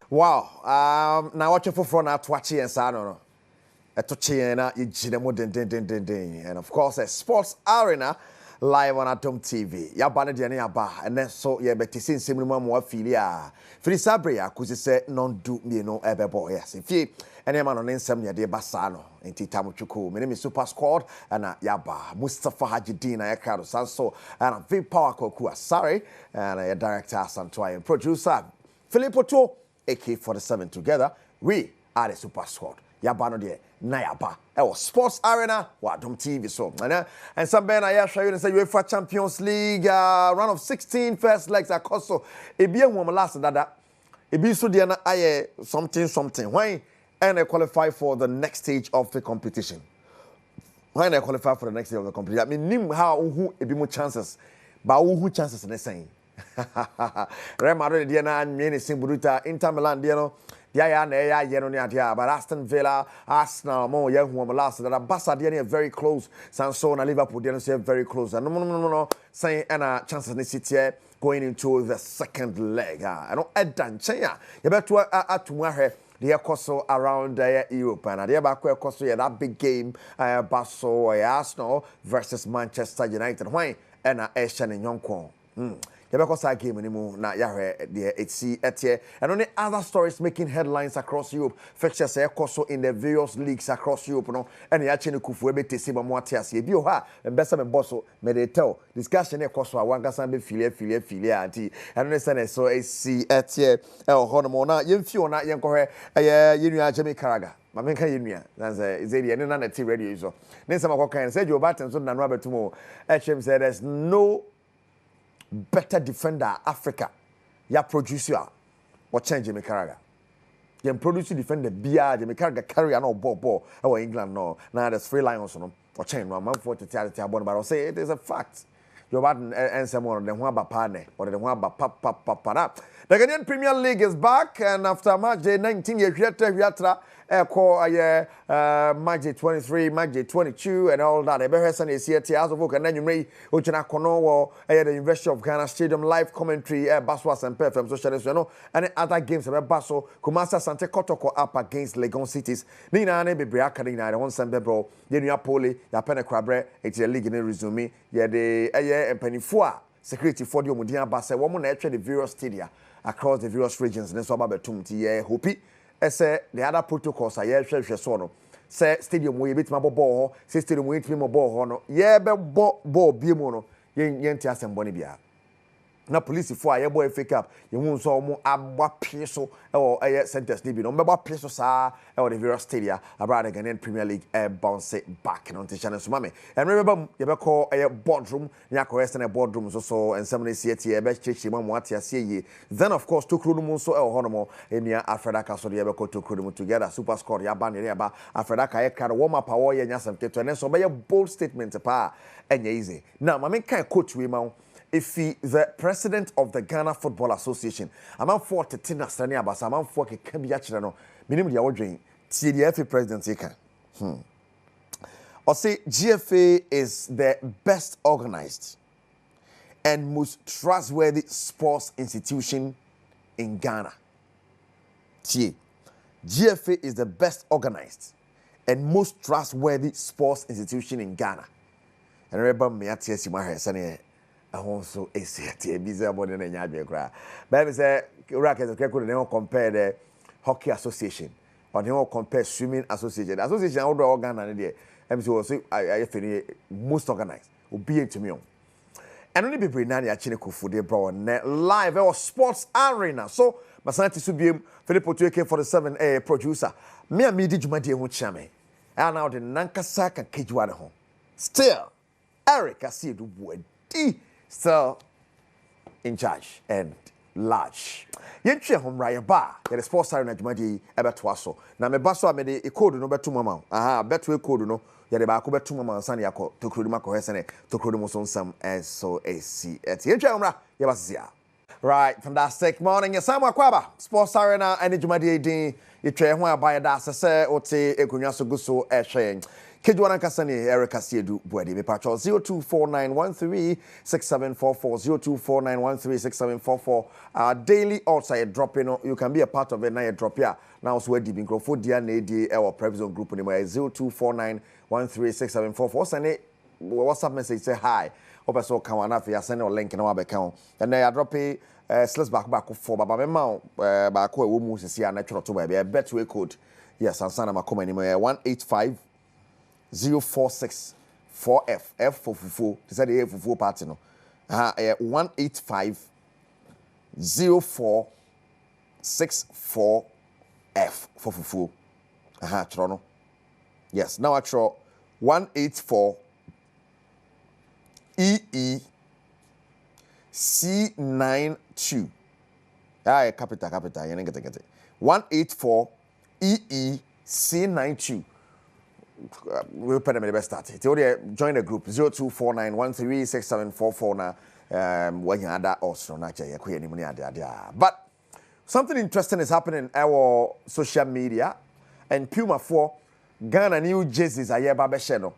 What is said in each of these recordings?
Wow. Now watch for front at Twachi and Sano. A Tochiana, Ijinemo, and of course, a sports arena live on Adom TV. Yabana Diana Ba, and then so ye better sin similar more filia. Filisabria, could say non do me no ever boy. Yes, if ye any man on insomnia de Bassano, in Titamuchuku, my name is Super Squad, and Yaba, Mustafa Hajidina, Ekado Sanso, and a big power Kokua, sorry, and a director Santoy and producer Filippo To. AK-47 together, we are the Super Squad. Yabano de Nayaba. Sports Arena, Adom TV so. And some ben I show you the UEFA Champions League round of 16 first legs across so. It be a woman last dada. It be so diana aye something. Why and I qualify for the next stage of the competition. When I qualify for the next stage of the competition, I mean nim how who it be more chances. But who chances in the same. Real Madrid diana nyene simburuta Inter Milan diano dia na ya yeno ni adia but Aston Villa Arsenal mo ye hu last that Barca diana very close Sanso na Liverpool diana say very close and no saying and chances ni city going into the second leg I don't edan chen ya you beto atuma he the course around Europe and the back course that big game Barca Arsenal versus Manchester United why and Asian and Yonkon Yabeko side game anymore na yahwe the HC etie and only other stories making headlines across Europe fixtures also in the various leagues across Europe no and actually kufu ebe tesi ba mo atiase bi o ha mbesa me bosso me dey tell discussion e koso awangasa be filie anti and only say so HC etie e ho no mo na yemfi ona yenkohwe yenu ajemi karaga ma menka yenu na say izedi ene na net radio iso ne sama kokan say Joe Barton so na no abetumo HM said there's no better defender Africa ya producer or change me Karaga. You produce defender bia me Karaga carry no ball or England no now there's free lions no or change no man for to tell but I'll say it is a fact. Your bad and someone the one pane or the one pap. The Ghanaian Premier League is back and after match day 19 years match day 23, match day 22 and all that. Ebehesan is here to work and then you may Ochana Kono the University of Ghana Stadium live commentary Baswas and Perfem social and other games about Basso Kumasa Sante Kotoko up against Legon Cities. Nina ne bebre akadina the one sembe bro. Yenu Poli ya pene krabre it's a league in resume yeah the empanifua security for the Omudia Basse woman actually the various stadia across the various regions and so about betum tie hopi ese the other protocols are hwehwe so no say stadium we bit mabo ball say stadium we timi mo ball no ye be ball bi mu no yen ti asembo ne bia na police for aye boy fake up you hu so mo agba peso e centers ni bi no mbeba peso sa e the various stadia about the Ghanaian Premier League bounce back on the channel so mame and remember you be call boardroom nya ko na boardroom so and some see it e be chechi mo ati ase yi then of course to kru no so e ho no mo enia Afredaka so de be call to kru together super score ya ba ne ba Afredaka e kare warm up power ye nya sam keto and so be bold statement pa enya easy now mame kan coach we ma if the president of the Ghana Football Association, I'm for Tina Sani Abasa, I'm for Kambiachano, minimum the ordering, TDFA president. Or say GFA is the best organized and most trustworthy sports institution in Ghana. GFA is the best organized and most trustworthy sports institution in Ghana. And remember me at TSC also a busy about the Nyabra. Baby say Rackets could compare the Hockey Association or they compare Swimming Association. Association all the organ and the MC was I most organized. Will be it to me. And only people in Nani Achiniku for the bro live or sports arena. So Masanti Subium, Filippo to AK-47 producer. Me and me did you my dear Chame. And now the Nankasaka Kijuana home. Still, Eric I see the word still in charge and large. Yenche home raya ba the sports arena jumadi ebetwaso. Na me baso amede e code no betu mama. Aha, betu e code no. Ya de ba ko betu mama sane yakọ tokruduma ko hesene tokrudum so nsam so AC. Yenche home ra ye basia. Right, fantastic morning. Yes, I'm Akwaba. Sports arena and jumadi din ye twa ho abaye da sese ote ekonwa so guso ehwe. Kejuana Kasani, Erica Siedu, Bwedi, me patrol 0249136744, 0249136744. Our daily odds are dropping. You can be a part of it now. You drop here. Now, so we're deep in Grofo DNA, our Prevision group anymore 0249136744. Send it WhatsApp message, say hi. Hope so can one after send a link in our account. And then I drop a slash back for Baba Memo, back where we move to see a natural to a betway code. Yes, and Sana Makoma anymore 185 046 4F F for Fufu. They said the F for Fufu party no. 185 0464 F for Fufu. Trono. Yes, now I draw 184 EE C92. Capital. You get it. 184 EE C92. We'll put them in the best start. Join the group 0249136744 now. When you had that also not but something interesting is happening in our social media and Puma 4 Ghana new jerseys are here babesheno.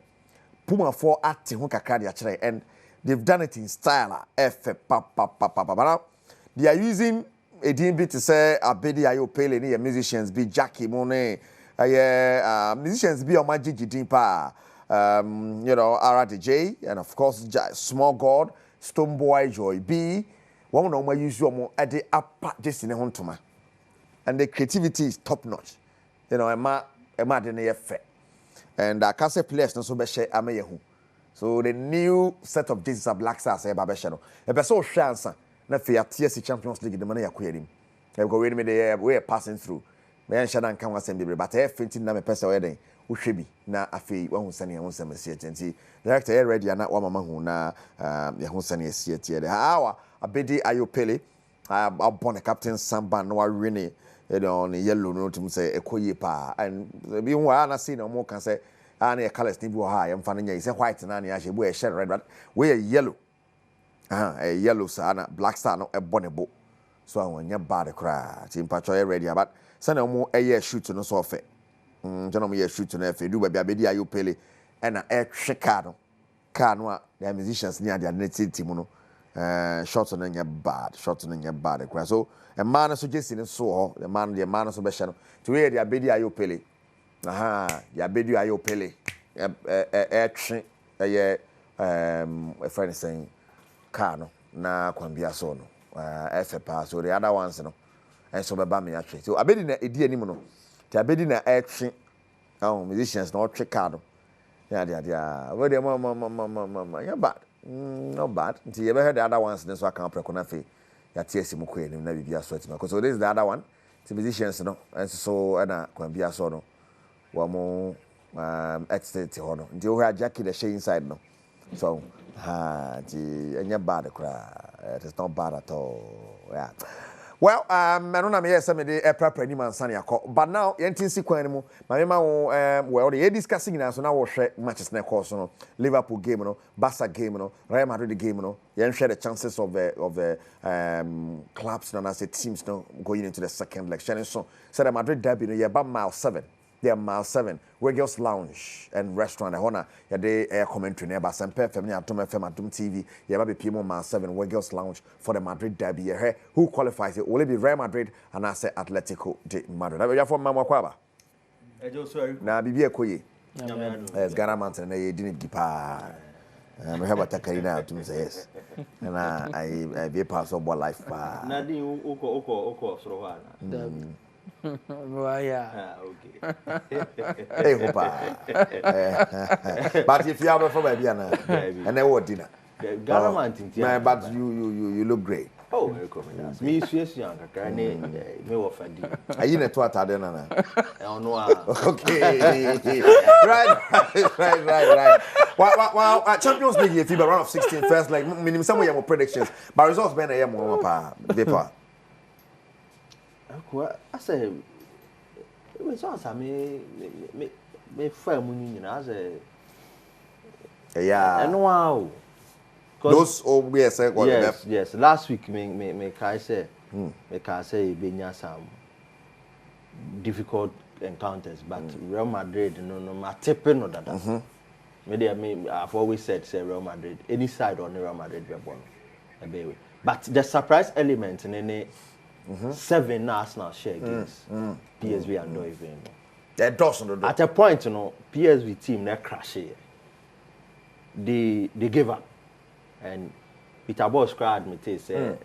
Puma 4 acting kakra and they've done it in style. They are using a DMB to say Abedi Ayo Pele ni musicians be Jackie Monet. Musicians be on Magic Dimpa, RDJ, and of course, Small God, Stoneboy, Joy B. One of my usual at the upper just in a hontoma. And the creativity is top notch. Emma didn't effect. And I can't say players no so be share Amayahu. So the new set of Jesus are Black Stars, Babeshano. A person chance, na for TSC Champions League, the money acquired him. We're passing through. Me shada nkan wasem bebre but e fenti na me pese we den wo hwebi na afei wo hu sane ho sem sie tenti director e ready na wa mama hu na ye hu sane sie tie de hawa Abedi Ayo Pele abon the captain Samba no win on yellow no to say ekoye pa and bi hu na see no mo kan say na e colors ni bi wo ha ye mfa na nya say white na na ya hye bo e share red but we yellow yellow sa na black star no e bonebo so awon bad cry team patcho e ready but sana omo eye shoot no so fe jono mo ye shoot no fe du ba Abedi Ayo Pele e na e hwe car no a the musicians ni ade na team no shots no nya bad cry so a man so just in so ho the man so be hye no to we the Abedi Ayo Pele the Abedi Ayo Pele hwe ye a friend saying car no na kwambia so no FPA so the other ones no and so baba me atwe so Abedi na edi anim no ti Abedi na atwe musicians na otwe card ya we dey mama ya bad not bad until you ever heard the other ones then so I can preko na fe ya TSC mu ko enim na bibia so atima so this is the other one the musicians no and so na kwambia so no wa mo extent ho no nti o ha Jackie the share inside no so ti anya bad kra it is not bad at all yeah. Well, I don't know me some the proper ni man sani akọ but now yentin si kwan mu ma ma well they discussing na so na wo hwe matches na course no Liverpool game no Barca game no Real Madrid game no yen share the chances of the clubs na say teams no going into the second leg so the Madrid derby no ye ba mile 7 they are mile 7 Regals Lounge and Restaurant hona ya dey air commentary na ba Sempe FM ni Adom FM Adom TV ya ba be PM mile 7 Regals Lounge for the Madrid derby here who qualifies it will it be Real Madrid and I say Atletico de Madrid na for mama kwaba ejo sorry na bibi ekoye yes Ghana Mountain na ye dini gipa me have atakari na to say yes and I be part of life pa na din uko soro ha yeah. Okay. Hey, Hopa. But if you have from baby and then what dinner? But you look great. Oh, welcome. Me yes young me wo fadi. Are you na to atade na na? Okay. Right. Wow, Champions League if you round of 16 first like minimum some way more predictions. But results been a more pa paper. I say, it was also me family, I say, yeah, and wow. Those we are saying, yes. Last week, me can say, Benya Sam. difficult encounters, but Real Madrid, no, my tipping or that. Maybe I've always said, say Real Madrid, any side on Real Madrid, we're born. But the surprise element in any 7 Arsenal share games, PSV and don't even know. They're doesn't. At a point, PSV team they crash here. They gave up, and Peter Bosz cried me to say,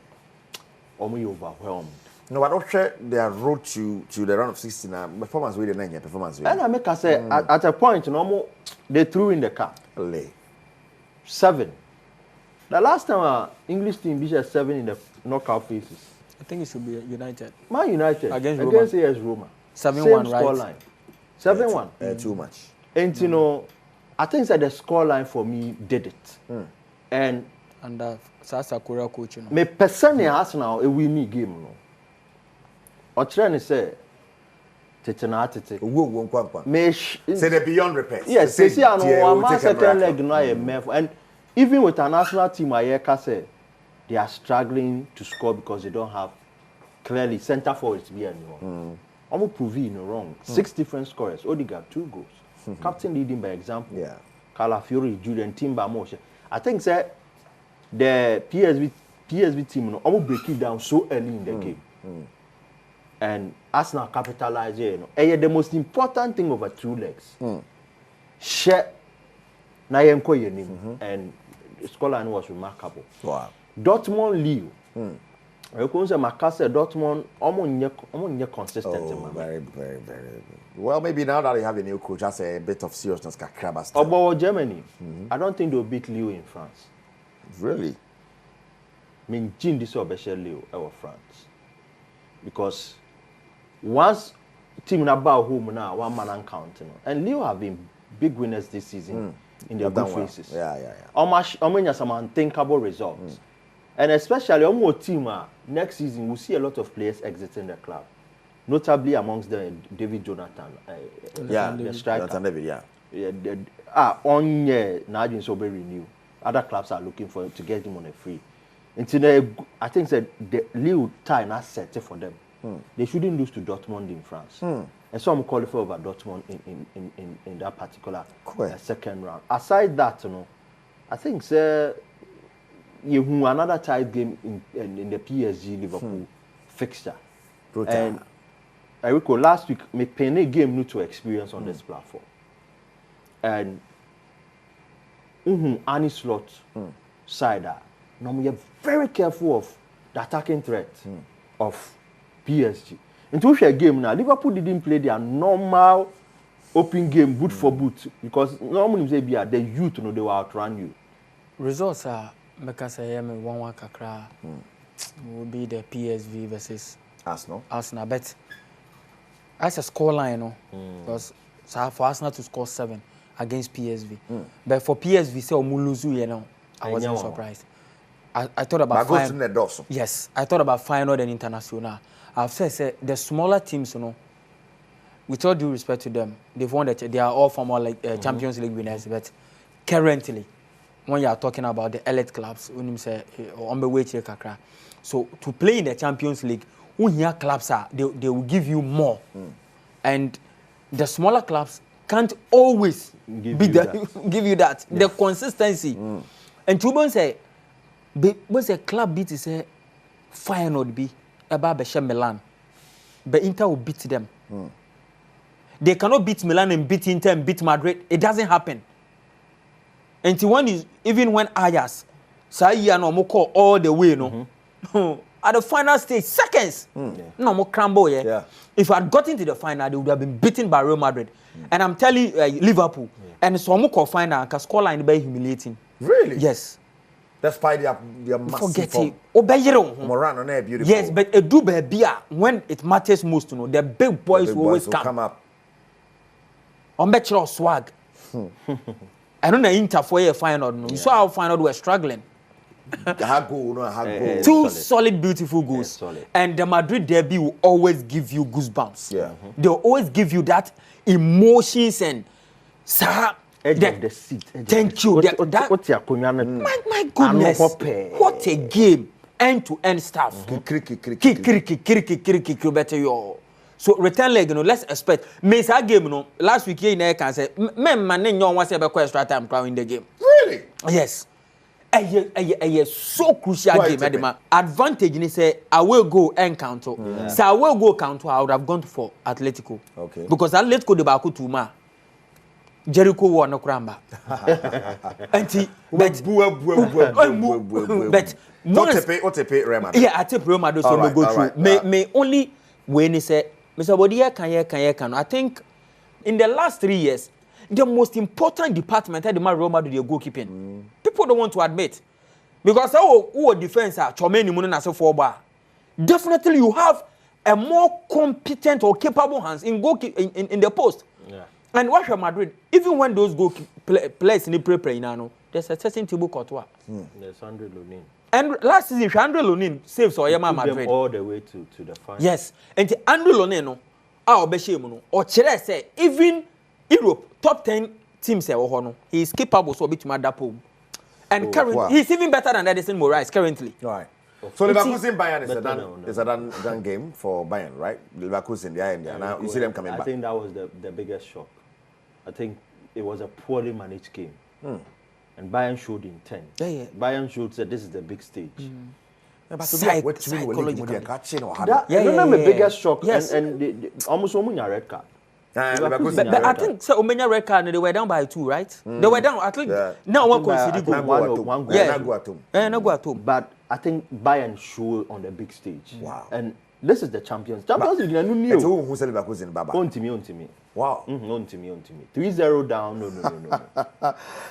"Almost overwhelmed." No, I don't share their road to the round of 16. Performance with the performance. And I make us say at a point, they threw in the cup. 7. The last time our English team beat 7 in the knockout phases. I think it should be United. Man United against AS Roma. 7-1, right? Scoreline. 7-1. Too much. And I think that the scoreline for me did it. And Sakura coach. Me personally Arsenal a winning game. Or trying to say, Tetanatite. Say they're beyond repair. Yes, they see one second leg and even with a national team, I say they are struggling to score because they don't have clearly center forwards to be anymore. I'm proving wrong. 6 different scorers. Odegaard 2 goals. Captain leading by example. Yeah. Calafiori, Julian Timber, Moshe. I think that the PSV team, I'm break it down so early in the game. And Arsenal capitalize here, the most important thing over 2 legs. Share na yenko yenim, and the scoreline was remarkable. Wow. Dortmund Lille. I can say Macassa Dortmund almost consistent. Oh, very. Well, maybe now that they have a new coach, that's a bit of seriousness. About Germany, I don't think they'll beat Lille in France. Really? I mean, Jean this special Lille over France, because once team about home now 1 man counting, and Lille have been big winners this season in their good phases. Yeah. Almost some unthinkable results, and especially on more team next season we'll see a lot of players exiting the club, notably amongst them David Jonathan, the striker. Jonathan David, on Najin Sobe renew. Other clubs are looking for him to get him on a free. Until I think that the Lille tie not set for them. They shouldn't lose to Dortmund in France. And so I'm qualified over Dortmund in that particular second round. Aside that, I think you another tight game in the PSG Liverpool fixture. And I recall last week, me penny game new to experience on this platform. And Annie Slot side now we are very careful of the attacking threat of PSG. Into a game now, Liverpool didn't play their normal open game boot for boot because normally say the youth they will outrun you. Results are because I am 1-1 kakra will be the PSV versus Arsenal, but as a scoreline, because for Arsenal to score 7 against PSV, but for PSV say Omuluzu, I wasn't surprised. I thought about final. Yes, I thought about final and international. I've said the smaller teams, with all due respect to them, they've won that they are all former Champions League winners. But currently, when you are talking about the elite clubs, when you say on the way to Kakra, so to play in the Champions League, when your clubs are, they will give you more, and the smaller clubs can't always give you that. The consistency. And Chubon say. But a club beat is a final be about Beshem Milan. But Inter will beat them. They cannot beat Milan and beat Inter and beat Madrid. It doesn't happen. And even when Ajax, Saya no more call all the way, at the final stage, seconds, no more crumble. If I had gotten to the final, they would have been beaten by Real Madrid. And I'm telling Liverpool, and so more call final because scoreline be humiliating. Really? Yes. Despite their massive forget it. Morano, beautiful. Yes, but a do baby when it matters most, the big boys will always come up. On bachelor swag. I don't know Inter for a final. You saw how final were struggling. 2 solid, beautiful goals. And the Madrid derby will always give you goosebumps. They'll always give you that emotions and edge of the seat. Thank you. My goodness. What a game. End-to-end stuff. So return leg, let's expect. Me say game last week you can say men man nyon wan say be extra time crowd in the game. Really? Yes. So crucial game Edema. Advantage ni say away go encounter. So away go counter I would have gone for Atletico. Okay. Because Atletico de baku tuma. Jericho won no kramba. Anti but what pay Real Madrid. Yeah, I take Real Madrid so go through. May only when he say Mr. Bodia can I think in the last 3 years the most important department at the Real Madrid is goalkeeping. People don't want to admit because who defense are Chomeni Munin as a forward. Definitely you have a more competent or capable hands in in the post. Yeah. And watch Real Madrid, even when those players in the pre now, there's a certain Thibaut Courtois. There's Andre Lunin. And last season, Andre Lunin saved Oyama Madrid all the way to the final. Yes, and the Andre Lunin no, or Chere say even Europe top 10 teams he is capable so bit madapo. And currently he's even better than Edison Moraes currently. Right. So Leverkusen Bayern is a done game for Bayern, right? Leverkusen, yeah. Now you see them coming back. I think that was the biggest shock. I think it was a poorly managed game. And Bayern showed intent. Yeah. Bayern showed that this is the big stage. Psychologically. Remember the biggest shock and almost red card. But I think so Omenya red card they were down by 2, right? They were down at least now one considered one goal. Yeah, no go at home. But I think Bayern showed on the big stage. Wow. And this is the Champions League. It's who said Leverkusen Baba. On to me. Wow. On to me. 3-0 down. No.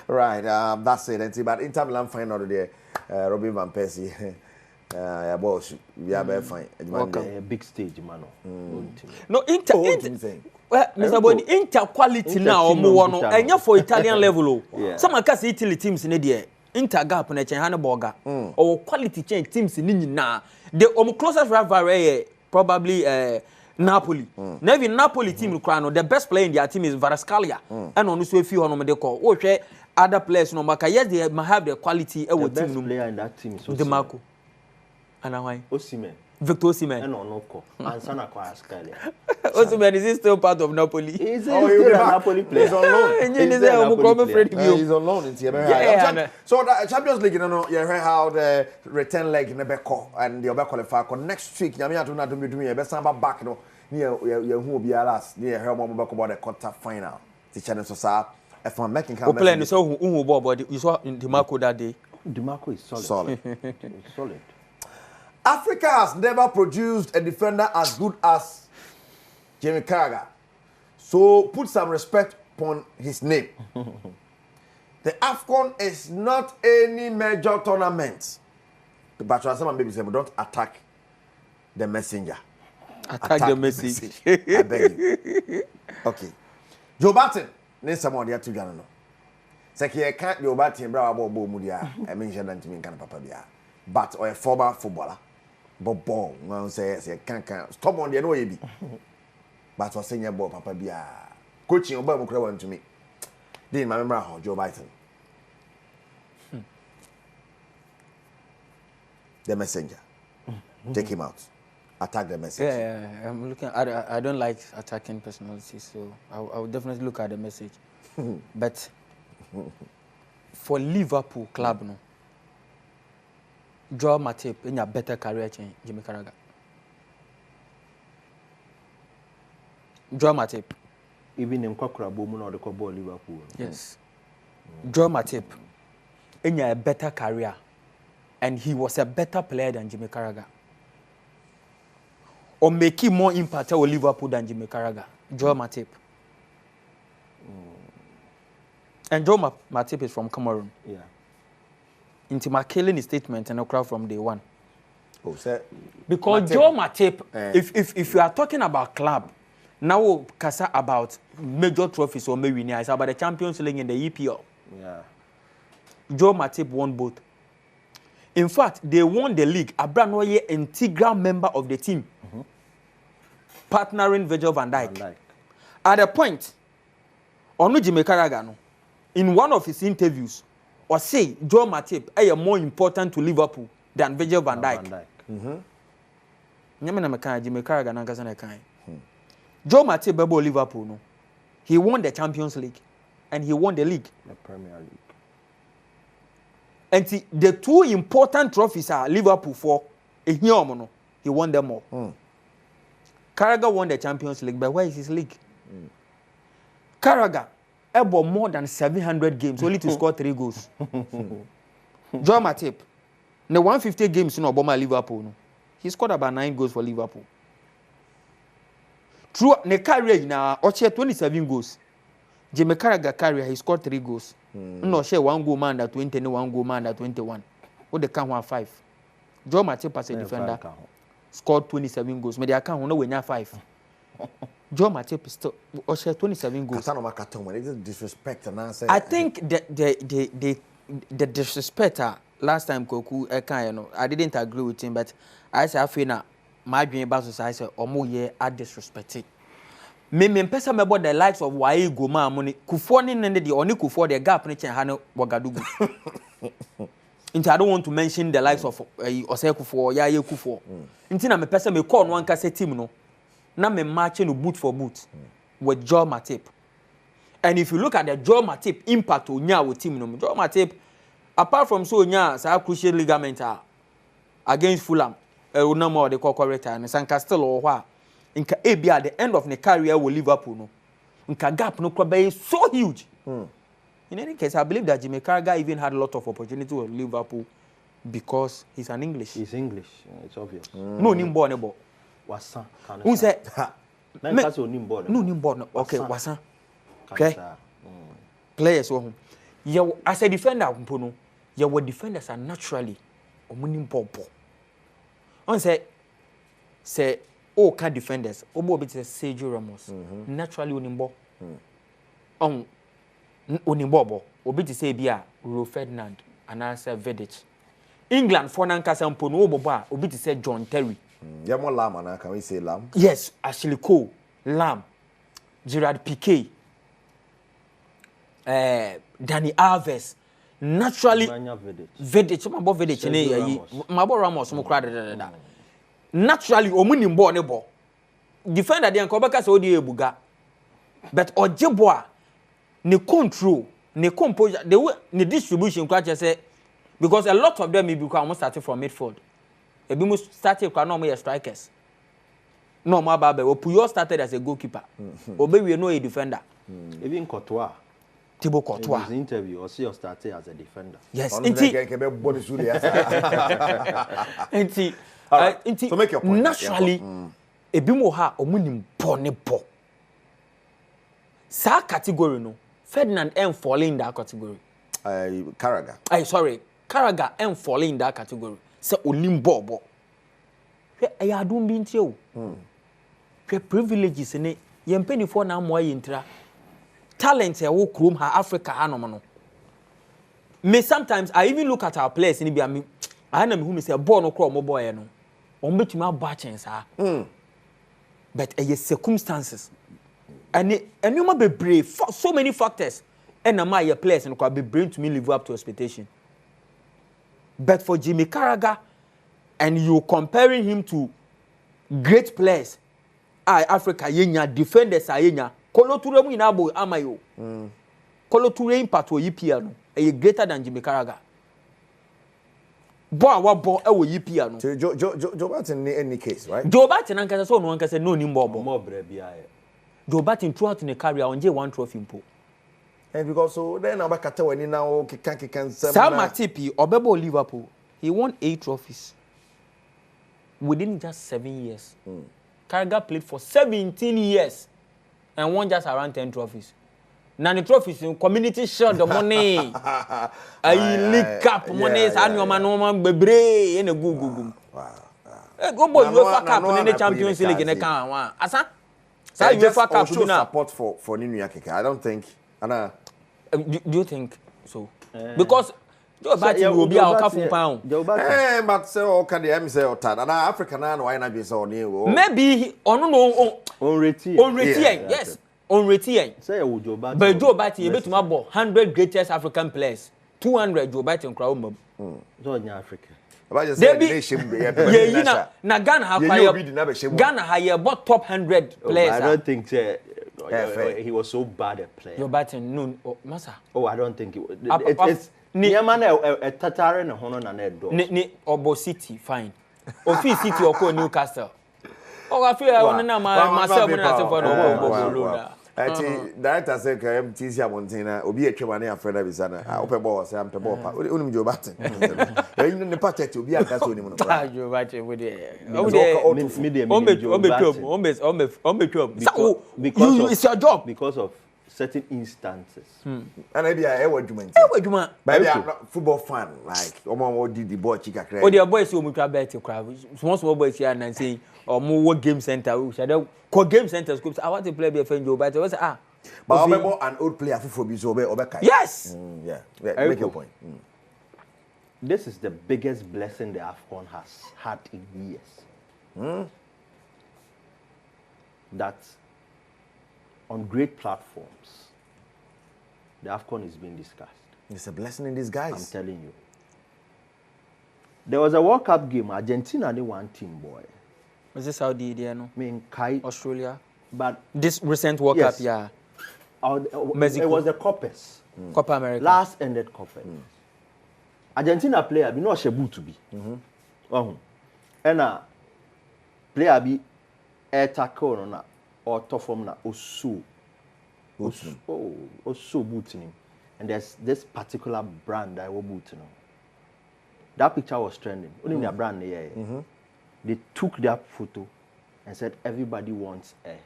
Right. That's it. But Inter Milan final there. Robin van Persie. Yeah, boss. We are very fine. Big stage, man. No Inter. Well, Mr. Boni, Inter quality now and for Italian level. Some can say Italy teams in the Inter gap na China Borga or quality change teams in na the closest rival probably Napoli. Now even Napoli team the best player in their team is Varascalia and on so few on the call. Oh, other players no matter yes they have the quality the best player in that team so DeMarco and why Osimhen Victor Osimhen and Onoko and Sana Varascalia. Osimhen is still part of Napoli. He's still a Napoli player. He's on loan. He's on loan in Tiamer. So the Champions League, you know, you heard how the return leg in the back and the other qualifier for next week. Yamia do not do me. Best number back, no. Near who will be last. Near her mom back about the quarter final. The channel so sad. If I'm making come. Playing so who body you saw in DeMarco that day. DeMarco is solid. Solid. Africa has never produced a defender as good as Jamie Carragher. So put some respect upon his name. The AFCON is not any major tournament. But some maybe say, don't attack the messenger. Attack the message. I beg you. Okay. Joe Barton, need someone there to Ghana. Seki can't Joe Barton, bravo, bo mudia. I mean, she don't mean kind of papa bia. But or a former footballer. Bobo, no say can't stop on the no be. But was saying about papa bia. Coaching about mo kra to me. Didn't remember how Joe Barton. The messenger. Take him out. Attack the message. Yeah, I'm looking. I don't like attacking personalities, so I will definitely look at the message. But for Liverpool club, no, Joel Matip in a better career change, Jimmy Carragher. Joel Matip. Even in Kwakrabo, no, the ball Liverpool. Yes. Joel Matip in a better career, and he was a better player than Jimmy Carragher. Or making more impact with Liverpool than Jimmy Carragher. Joel Matip. And Joel Matip is from Cameroon. Yeah. Into killing his statement and a crowd from day one. Oh, sir. Because Matip, Joel Matip, if you are talking about club, now Kasa about major trophies or maybe it's about the Champions League in the EPL. Yeah. Joel Matip won both. In fact, they won the league. Abraham was an integral member of the team. Partnering Virgil van Dijk. At a point, Onu Jimmy Carragher, in one of his interviews, or say Joel Matip is more important to Liverpool than Virgil van Dijk. Jimmy Carragher Joe Matip bebo Liverpool no. He won the Champions League and he won the league. The Premier League. And the two important trophies are Liverpool for a no. He won them all. Carragher won the Champions League, but where is his league? Carragher about more than 700 games, only to score 3 goals. Joe Matip, the 150 games in Obama Liverpool, no. He scored about 9 goals for Liverpool. Through the career now, Oche 27 goals. Jimmy Carragher career, he scored 3 goals. No, share 1 goal man at 20 and 1 goal man at 21. What the count 1-5. Joe Matip as a defender scored 27 goals. Maybe I can't know when you're 5. Joe Matip still Oche 27 goals. Disrespect and answer. I think the disrespect last time Koku I didn't agree with him, but I said I feel now my dream about society or more year I disrespected. Me person about the likes of Wai Goma money Kufoni and the only Kufor the gap in Hano Wagadugu. I don't want to mention the likes of Osekufor, Yaye Kufor. Intina me person me call one cassette team no. Now me matching boot for boot with Joe Matip. And if you look at the Joe Matip impact on nya with team no, Joe Matip apart from so nya sa crucial ligament against Fulham, no more the correct and Sanka still or what. Inka ebi at the end of the career with Liverpool no. Inka gap no club is so huge. In any case, I believe that Jimmy Carragher even had a lot of opportunity with Liverpool because he's an English. He's English. It's obvious. No nimbo nebo. Wasan. Who said? No nimbo. No nimbo. Okay, Wasan. Okay. Players who you as a defender mpono, your defenders are naturally omunimbo. On say all kind defenders. Obo bit Sergio Ramos. Naturally onimbo. Onimbobo obi ti say bia Rio Ferdinand and answer Vidic. England for nankasa mpono obobo a obi ti say John Terry. Yamo Lam and can we say Lam? Yes, Ashley Cole, Lam, Gerard Piqué, Dani Alves. Naturally Vidic mabo Vidic ne mabo Ramos mo kra da. Naturally omunimbo ne bo. Defender dey anko beka say odi ebuga. But ojebo a ne control, ne composure, the way the distribution say because a lot of them may be almost starting from midfield. A bit most started no more strikers. No more Babe. Puyo started as a goalkeeper. Obe we know a defender. Even Courtois. Thibaut Courtois. In his interview, or see started as a defender. Yes. So make your point. Naturally, a bit more ha omunim bo. Sa category no. Ferdinand M falling in that category. Carragher. Carragher M falling in that category. Say Olimbo. I don't be into you. Privileges in it. Yen penny for now more intra. Talent will chrome her Africa hanomano. Me sometimes I even look at our players in Ibia. I know who say born or chrome boy no. On bet my batchings but circumstances. And you might be brave for so many factors. And my players and could be brave to me live up to expectation. But for Jimmy Carragher, and you comparing him to great players, Africa yenya defenders yenya. Kolo Toure mu inabo amayo. Kolo Toure impact wo EPL no. E greater than Jimmy Carragher. Bo awa bo e wo EPL no. So Joe Barton in any case, right? Joe Barton ankasa so no ankasa no nimbo bo. More brave biaye. Joe Barton throughout in the career on one trophy mpo. And because so then abakata when now kikan Sam Matipi obebo Liverpool. He won 8 trophies within just 7 years. Carragher played for 17 years and won just around 10 trophies. Now the trophies in community shield the money. League cup money is annual man bebre in a Google. Go boy UEFA cup in the Champions League in the can. Asa? So UEFA cup support for Ninu Yakika. I don't think. Do you think so? Because Joe Barton will be our couple pound. But so can the say or tad. And African no why not be so near. Maybe on retain. Yes. On retain. Say Joe Barton. But Joe Barton, you bet my ball 100 greatest African players. 200 Joe Barton crowd mob. Don't Africa. About just say nation be na Ghana ha Ghana ha ye bought top 100 players. I don't think he was so bad a player. You're batting no massa. Oh, I don't think it's near man a Tatari na hono na nedo. Ni Obo City fine. Ofi City oko Newcastle. Oh, I feel I want na myself when I say for no. Director say MTC Amontina obi etwema na afreda bisa na ope ball say am pe ball pa onum jo batin you know the packet obi aka so ni mo no ah jo batin we dey it's your job because of certain instances and maybe I adwuma baby I'm not football fan like omo did the ball chika cry o the boys say omutwa bet cry small boys here and say omo game center we say ko game center scope I want to play be friend Joe but say but an old player for be so obe kai yes yeah make your point this is the biggest blessing the AFCON has had in years that on great platforms the AFCON is being discussed. It's a blessing in disguise. I'm telling you. There was a World Cup game. Argentina, they one team, boy. Was this Saudi, no? I mean, Australia. But this recent World Cup, yeah. It was the Coppers. Copa America. Last ended Coppers. Argentina player, be no shabu to be. And player be air tackle na or top form na osu booting. And there's this particular brand that I will boot. That picture was trending. Only their brand there. They took their photo and said everybody wants air.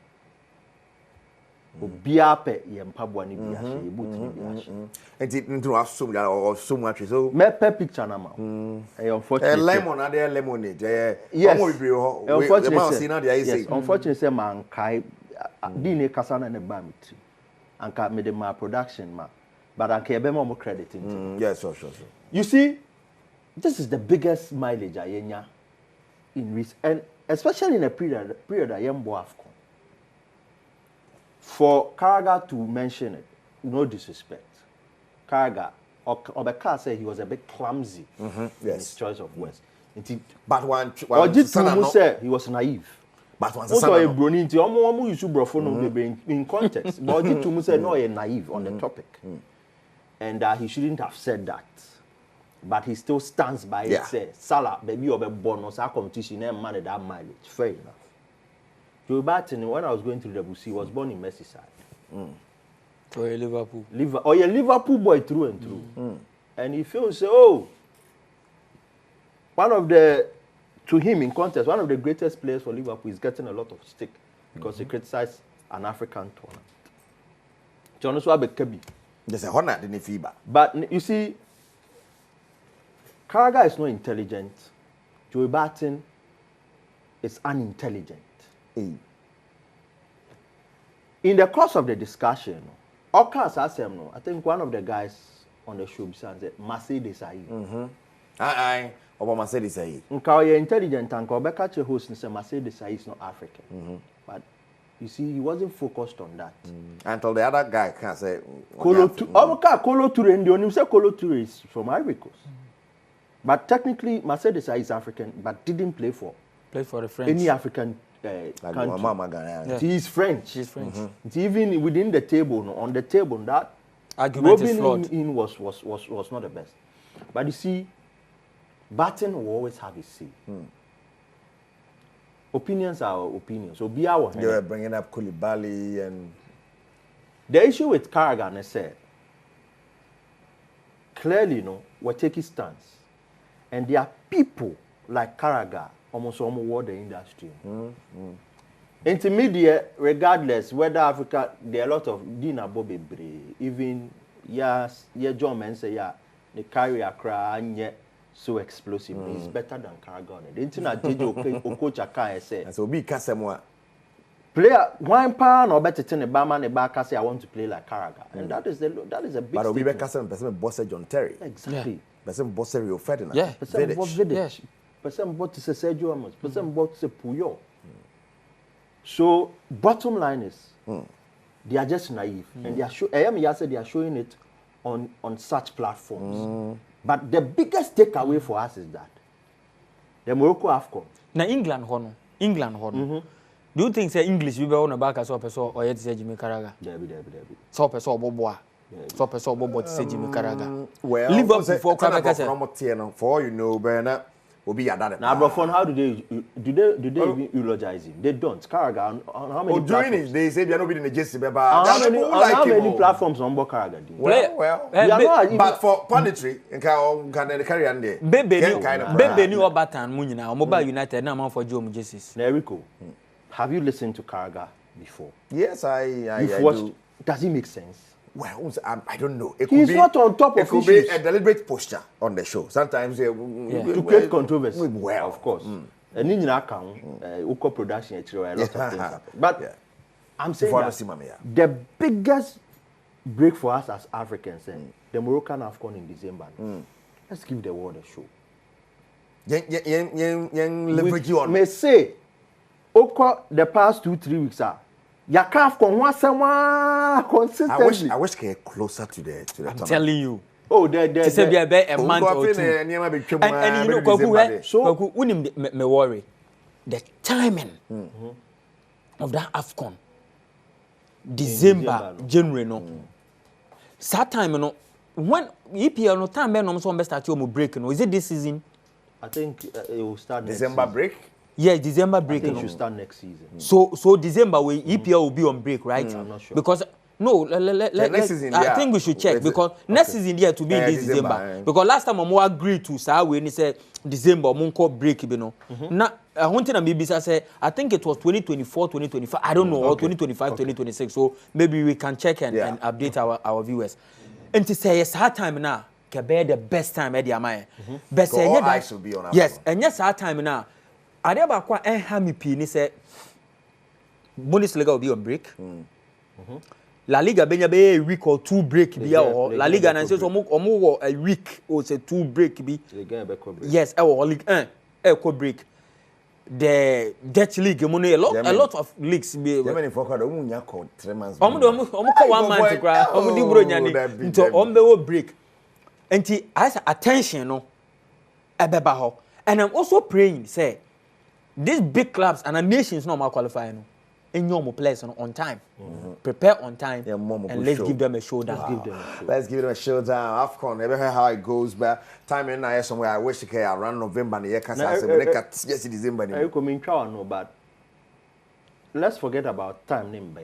Obiape yempabwa ni biashe, boot ni biashe. And it into assume that or so much so. Me per picture na ma. Unfortunately. Lemon na there lemonade. Yes. Unfortunately. Unfortunately, say man kai di ne kasa na ne ba mitri. Anka me de my production ma. But anka ebe mo credit into. Yes, sure. You see, this is the biggest mileage ayenya in risk, and especially in a period I am AFCON. For Carragher to mention it, no disrespect. Carragher, Obeka said he was a bit clumsy in his choice of words. But one said he was naive. But one in context. But Ojitumu said no, he's naive on the topic. And he shouldn't have said that. But he still stands by it. Say, Salah, baby, of a bonus, our competition, and man that mileage. Fair enough. Joe Barton, when I was going through the bush, he was born in Merseyside. So a Liverpool. A Liverpool boy through and through. And he feels, one of the, to him in contest, one of the greatest players for Liverpool is getting a lot of stick because he criticized an African tournament. John Oswabe Kebi. There's a honor in the FIBA. But you see, Carragher is not intelligent. Joe Barton is unintelligent. In the course of the discussion, I think one of the guys on the show said, Mercedes Aye. About Mercedes Aye. You're intelligent and Obeka host and say Mercedes Aye is not African. But you see, he wasn't focused on that. Until the other guy can say Kolo Toure, and the only say Kolo Toure is from Ivory Coast. But technically, Mercedes Aye is African, but didn't play for the French. Any African country. He is French. She's French. Even within the table, on the table, that argument is flawed. In was not the best. But you see, Barton will always have his say. Opinions are opinions. So be our. They were bringing up Koulibaly and the issue with Carragher, I said clearly, we're taking stance, and there are people like Carragher. Almost the industry. Intermediate, regardless whether Africa, there are a lot of Dina Bobby even John men say the carry a cry and so explosive. It's better than Carragher. The internet coach a say. So be Casemwa. Player one pound or better than a barman a back say I want to play like Carragher. And that is a big. But we be person boss John Terry. Exactly. Person boss Rio Ferdinand. Yeah. Vidic. Person bought to say Sergio Ramos. Person bought to say Puyol. So bottom line is, they are just naive, and they are showing it on such platforms. But the biggest takeaway for us is that The Morocco AFCON. Na England hono. Do you think say English we be on the back as person or yet say Jimmy Carragher? Debbie. So person Boboa. So person Bobo to say Jimmy Carragher. Well, Liverpool for for you know, Bernard will be at that. Now, Brofon, how do they even eulogize him? They don't. Carragher, on how many platforms? They say they're not being in the Jesse, but how many platforms on Carragher? Well, but for punditry, and can carry on there. Baby knew about Munina, Mobile United, now for Joe Jessis. Nerico, have you listened to Carragher before? Yes, I watched. Does it make sense? Well, I don't know. He's not on top of issues. It could be a deliberate posture on the show. Sometimes to create controversy. Well, of course. And in your account, Uko production, a lot of things happen. But I'm saying that the biggest break for us as Africans, the Moroccan AFCON in December. Let's give the world a show. Leverage you on. May say, Uko the past 2-3 weeks are. Yakaf consistently. I wish get closer to the I'm telling you. Oh, to say be a month or two. And you know, Kwaku, so Kwaku, me worry. The timing of that AFCON, December, January, no. That time, no. When EPL no time, no, so start your break. No, is it this season? I think it will start December break. Yeah, December break. I think should start next season. So December EPL will be on break, right? I'm not sure. Because next season, I think we should check because next season there to be this December. Because last time we agreed to say we said December monko break, you know. Now one thing maybe say I think it was 2024, 2025. I don't know, or 2025, 2026. So maybe we can check and update our viewers. And to say yes, hard time now can be the best time at the Amaya. Best all eyes will be on. Yes, and yes, hard time now. Adeba kwa enhami pi ni say Bundesliga will be on break. La Liga benya be a week or 2 break bi or La Liga na say omo a week or say 2 break bi. Yes, League 1 ko break. The Dutch league a lot of leagues be. Germany for kwado munya ko 3 months. Omo ko 1 month kra, omo di bro nyane nto ombe wo break. Enti as attention no ebeba ho. And I'm also praying say these big clubs and nations no more qualify no. In your players on time. Prepare on time and let's give them a showdown. Let's give them a showdown. AFCON, never heard how it goes, but time in there somewhere I wish I around November and yes December. I come no, but let's forget about time name.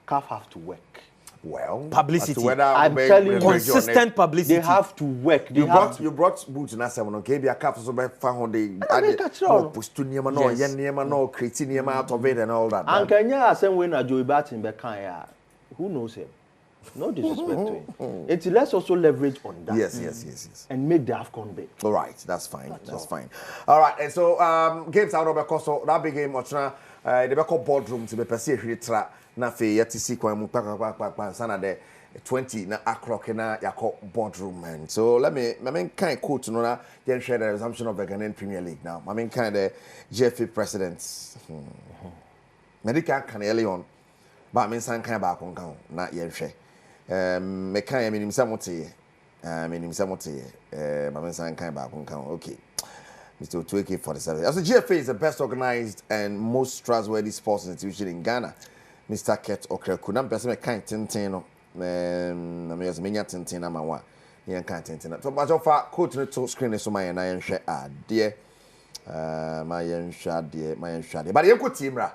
CAF have to work. Well, publicity. I'm telling you, consistent publicity. They have to work. You brought boots na seven. Okay, be a cap so be found the post to niema no, yen niema no, creating niema out of it and all that. And Kenya same way na Joey Barton be kan who knows him? No disrespect to him. It's let's also leverage on that. Yes. And make the AFCON big. All right, that's fine. That's fine. All right, and so games out of because so that big game ochna the be called boardroom to be perceive tra. Na fe yet see kwa mu pa sana de 20 na o'clock na yakọ boardroom man. So let me kind quote no na then share the resumption of the Ghanaian Premier League now. I mean kind of GFA presidents. Medical can early on. But I mean san kind ba kon kan na yen hwe. Me kan menim samote. Menim samote. I mean san kind ba kon kan. Okay. Mr. 2AK47. Also GFA is the best organized and most trustworthy sports institution in Ghana. Mr. Ket Okreku na mpese me kan tenten no na me yesi menya tenten na ma wa yen kan tenten so ma jofa coach no to screen so ma yen na yen hwe ade ma yen hwe but yen ko teamra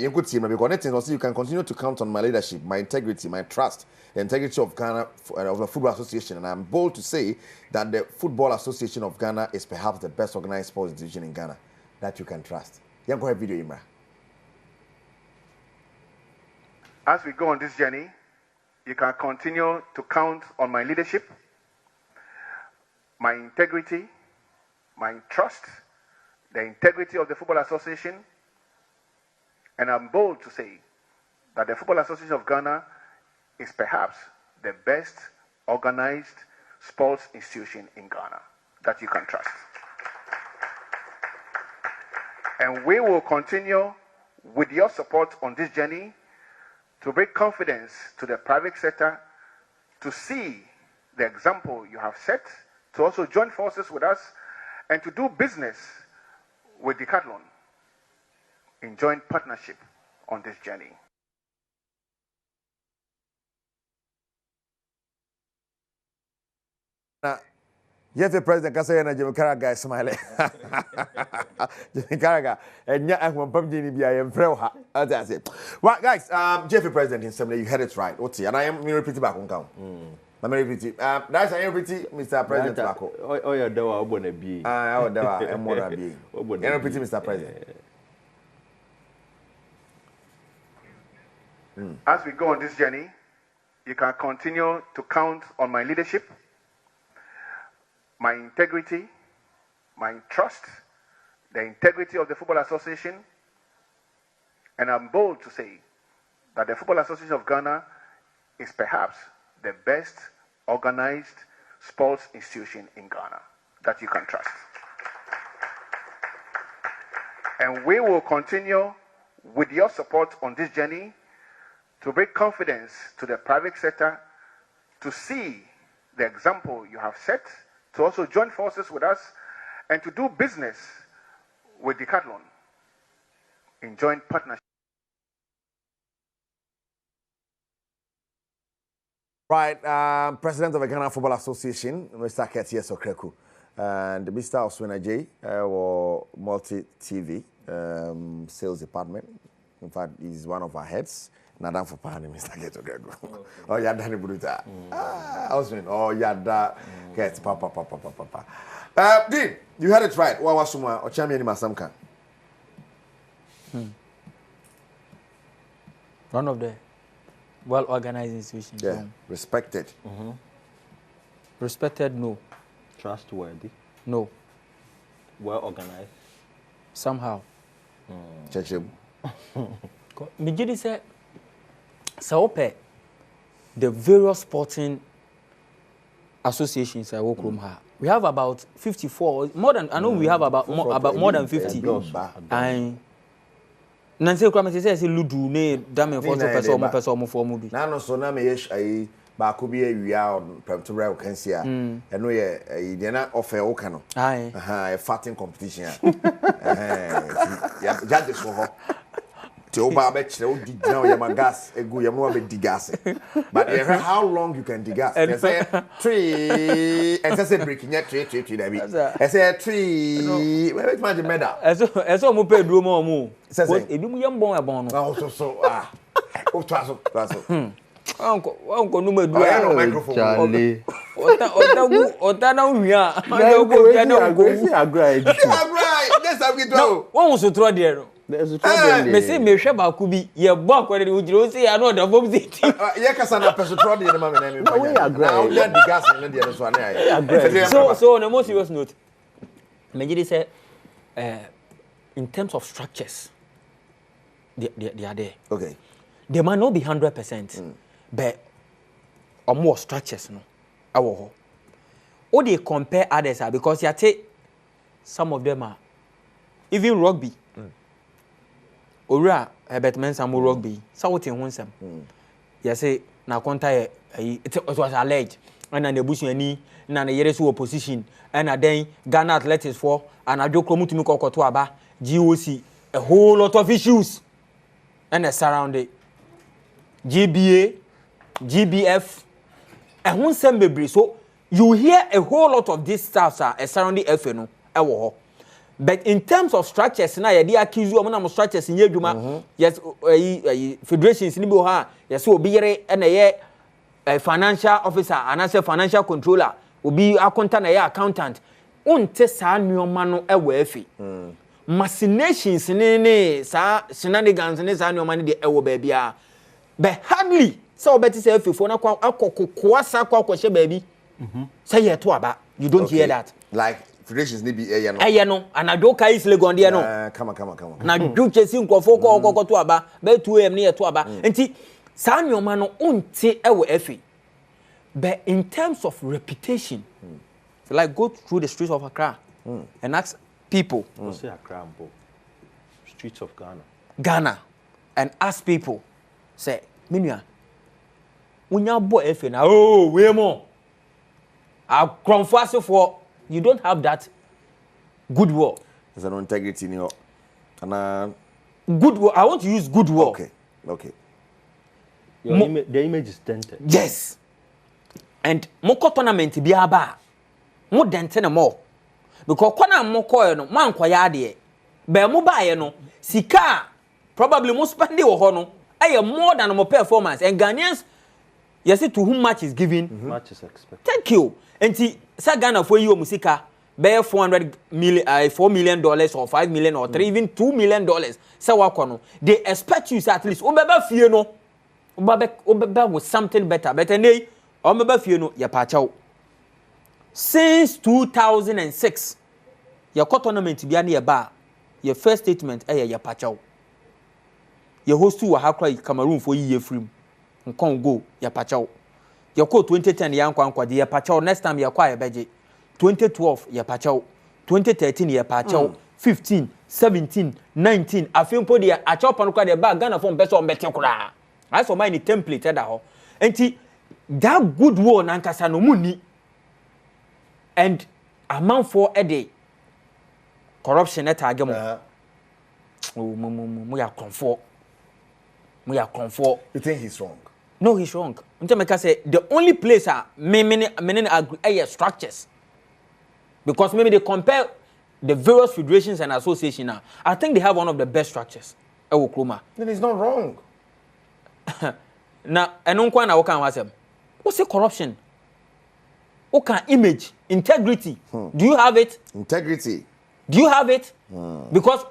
yen ko teamra because nothing also you can continue to count on my leadership, my integrity, my trust, the integrity of Ghana of the Football Association, and I'm bold to say that the Football Association of Ghana is perhaps the best organized sports institution in Ghana that you can trust. Yen ko have video imra. As we go on this journey, you can continue to count on my leadership, my integrity, my trust, the integrity of the Football Association, and I'm bold to say that the Football Association of Ghana is perhaps the best organized sports institution in Ghana that you can trust. And we will continue with your support on this journey to bring confidence to the private sector, to see the example you have set, to also join forces with us and to do business with Decathlon in joint partnership on this journey. Yes, the president can say, and Jimmy Carragher is smiling. Jimmy Carragher, and yeah, I'm going to am Freuha. That's it. Well, guys, Jeffrey President in some you had it right. What's and I am repeating back on count. I'm repeating. That's I am repeating, Mr. President. Oh, yeah, there are going to be. I would have more than being. I'm repeating, Mr. President. As we go on this journey, you can continue to count on my leadership, my integrity, my trust, the integrity of the Football Association, and I'm bold to say that the Football Association of Ghana is perhaps the best organized sports institution in Ghana that you can trust. And we will continue with your support on this journey to bring confidence to the private sector, to see the example you have set, to also join forces with us and to do business with Decathlon in joint partnership. Right, President of the Ghana Football Association, Mr. Ketia Sokreku, and Mr. Oswina J, or multi-TV sales department. In fact, he's one of our heads. Nadam for Pani, Mr. Ketia Sokreku. Oh, yeah, Danny Bruta. Oswin, oh, yeah, that. Get papa. Dean, you had it right. What was some or champion Masamka? One of the well-organized institutions. Yeah, respected. Respected, no. Trustworthy. No. Well-organized. Somehow. Chechim. Mijidi said, Saope, the various sporting associations I work from her. We have about 54, more than, I know we have about more than 50. And Nancy Kramati says, Ludu, ne, dame, person, for movie. Nano, so now me ish a Bakubi, we are Pretoria, Kensia, and we are not offer Okano. Aye, a fatting competition. Yeah, judges for her. Toba bet you did now your gas, a good more bit gas. But how long you can dig gas? I say tree, and I said breaking yet tree, I said tree, where is my medal? As all Moped room or more. Says a young boy born. So, oh, Trasso. Uncle Numa do microphone. Charlie. Or that we are. I agree. That's how we do. One was to throw there. Me say me hwe ba ku bi ye bo akwere wo jiro say ya no da bom say ti ye kasa na person throw there na me na me we agree now let the gas in there so na so on a more serious note me say in terms of structures they are there. Okay, they might not be 100%, but more structures no awo ho o they compare others because you take some of them are even rugby. Ora Herbert Mensah mo rugby sawotin ho nsem ya say na konta it was alleged and na ebusu ani na na yere so opposition and then Ghana Athletics for and adwokro mutumi kokoto aba GOC a whole lot of issues and surround it GBA GBF and ho nsem bebre so you hear a whole lot of these stuffs are surrounding FA no ewo ho. But in terms of structures, na ye dey accuse you am structures in adwuma. Yes, federations ni bo ha. Yes, obi yere na ye financial officer and as a financial controller, obi accountant na ye accountant. Unte sa nneoma no ewo afi. Machinations ne sa shenanigans ne sa nneoma ne de ewo ba bia. But hardly so obeti say afi fo na akokoko sa akokoshe ba bi. Say ye to aba. You don't hear that. Like federations ni bi eye no. Eye no, anadoka is legonde no. Come. Na dwuchesi nkofo ko to aba, ba 2 am ne ye to aba. Enti sa nyoma no unte ewo afi. But in terms of reputation, like go through the streets of Accra and ask people. Say Accra, streets of Ghana, and ask people, say, Minya, unya bo afi na oh we more. I confess for you don't have that goodwill. There's no integrity in your. Goodwill. I want to use goodwill. Okay. The image is dented. Yes. And moko tournament bi aba. Mo dente na mo. Because kwana moko no, man kwaya de. Be mo ba ye no, sika probably mo spend wo ho no. More than more performance. And Ghanaians, you see to whom much is given. Much is expected. Thank you. And see, Ghana for you musika, bear $4 million or $5 million or even $2 million. So wakono, they expect you at least. Obeba fear no, obeba with something better. Better nay, obeba fear no ya pachao. Since 2006, your tournament be ani ba. Your first statement ya pachao. Your host to Hakra Cameroon for year free. Go, ya pachao. Your call 2010 young Kwankwa, ya pachao. Next time you acquire budget. 2012, ya pachao. 2013, ya pachao. 15, 17, 19. I feel for the achao panuka the bag Ghana from best on Betokura. I saw mine template at all. And that good war nankasa no muni. And amount for a day. Corruption at Agamo. Oh, we are comfort. We are comfort. You think he's wrong? No, he's wrong. I say the only place many agree structures. Because maybe they compare the various federations and associations now. I think they have one of the best structures. Then he's not wrong. Now, and on Kwana Okan what's the corruption? Okan image, integrity. Do you have it? Integrity. Do you have it? Because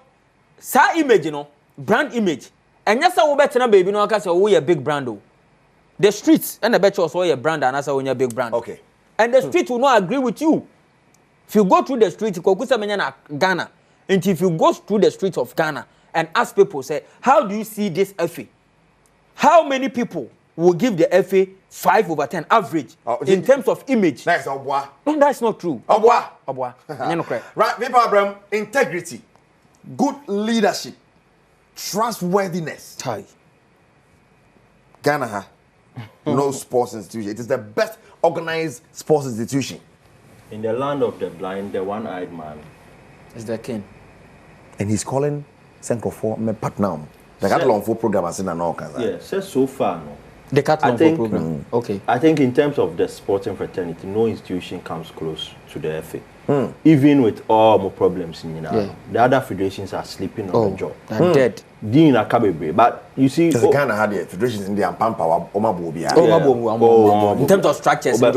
sa image, you know, brand image. And yes, I will bet na baby no say we a big brand. The streets and the bet you also a brand and also a big brand. Okay. And the street will not agree with you. If you go through the street, Ghana, and if you go through the streets of Ghana and ask people, say, how do you see this FA? How many people will give the FA 5/10 average in terms of image? That's Obwa. No, that's not true. Obwa. Right, Vipper Abraham, integrity, good leadership, trustworthiness. Ghana no sports institution. It is the best organized sports institution. In the land of the blind, the one-eyed man is the king. And he's calling Central for me partner. The Catalan for program as in an all kinds. Yeah, so far no. The Catalan program. Okay. I think in terms of the sporting fraternity, no institution comes close to the FA. Even with all more problems in the other federations are sleeping on the job. They're dead. But you see, Ghana had the federations in the Ampampa, in terms of structures, but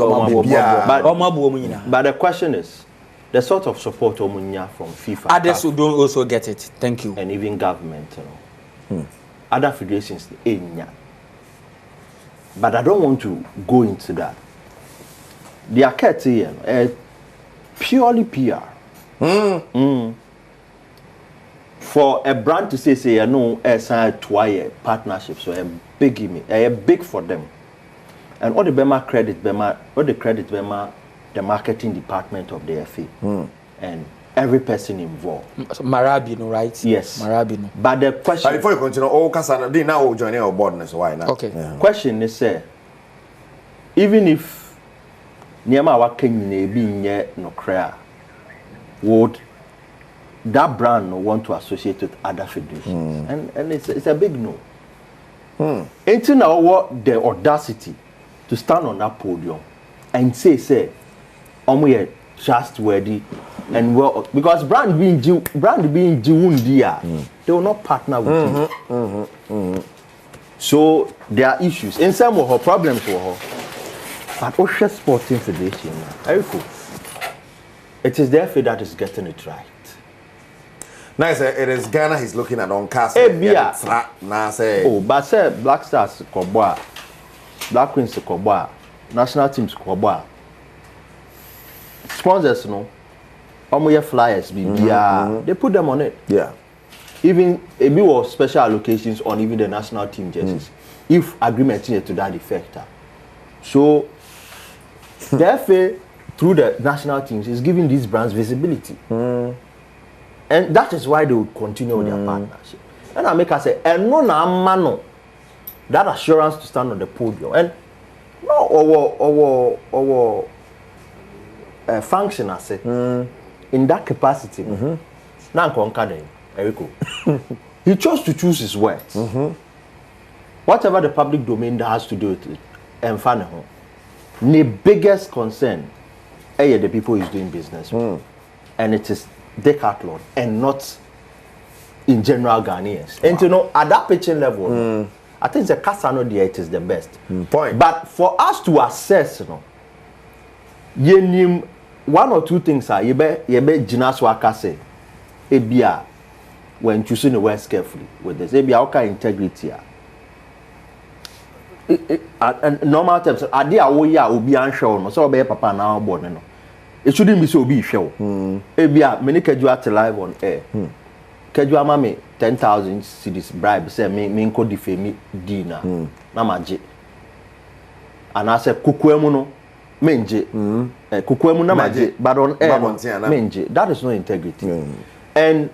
the question is, the sort of support Omunya from FIFA. Others who don't also get it. Thank you. And even government, you know. Other federations, but I don't want to go into that. The Akete, purely PR. For a brand to say no, sign to partnership, so a big for them. And all the Bema credit, the marketing department of the FA, and every person involved. Marabino, right? Yes. Marabino. But the question. But before you continue, Kasana, they now joining our board, so why not? Okay. Yeah. Question is, even if Niama Waken be no cry, would that brand want to associate with other federations? And it's a big no. Until now, what the audacity to stand on that podium and say, we trustworthy and well, because brand being Jiwundia, they will not partner with you. So there are issues. In some of her problems for her, but Osha Sporting Federation, it is their that is getting it right. Nice, it is Ghana he's looking at on cast. But say Black Stars Koboa, Black Queens Koboa, national teams Koboa. Sponsors no, flyers they put them on it. Yeah. Even a bit of special allocations on even the national team jerseys, if agreement is to that effect. So the FA through the national teams is giving these brands visibility. And that is why they would continue their partnership. And I make us say, and no mano, that assurance to stand on the podium. And no, our function, I say, in that capacity. Now Eriko. He chose to choose his words. Whatever the public domain has to do with it, and the biggest concern the people he's doing business with. And it is Decathlon and not in general Ghanaians. And you know, at that pitching level, I think the Casano there it is the best. Point. But for us to assess, you know, one or two things are you be Jinaswa Kase, Ebia, when choosing the words carefully with this, Ebia Oka integrity. And normal terms, are there a way will be unsure, so be papa now born. It shouldn't be so be show. Ebia, many casual live on air. Casual mammy 10,000 cedis bribe, say me ko defame dinner. Namaje. And I said, Kukuemuno, menje. Kukuemu namaje, but on air, menje. That is no integrity. And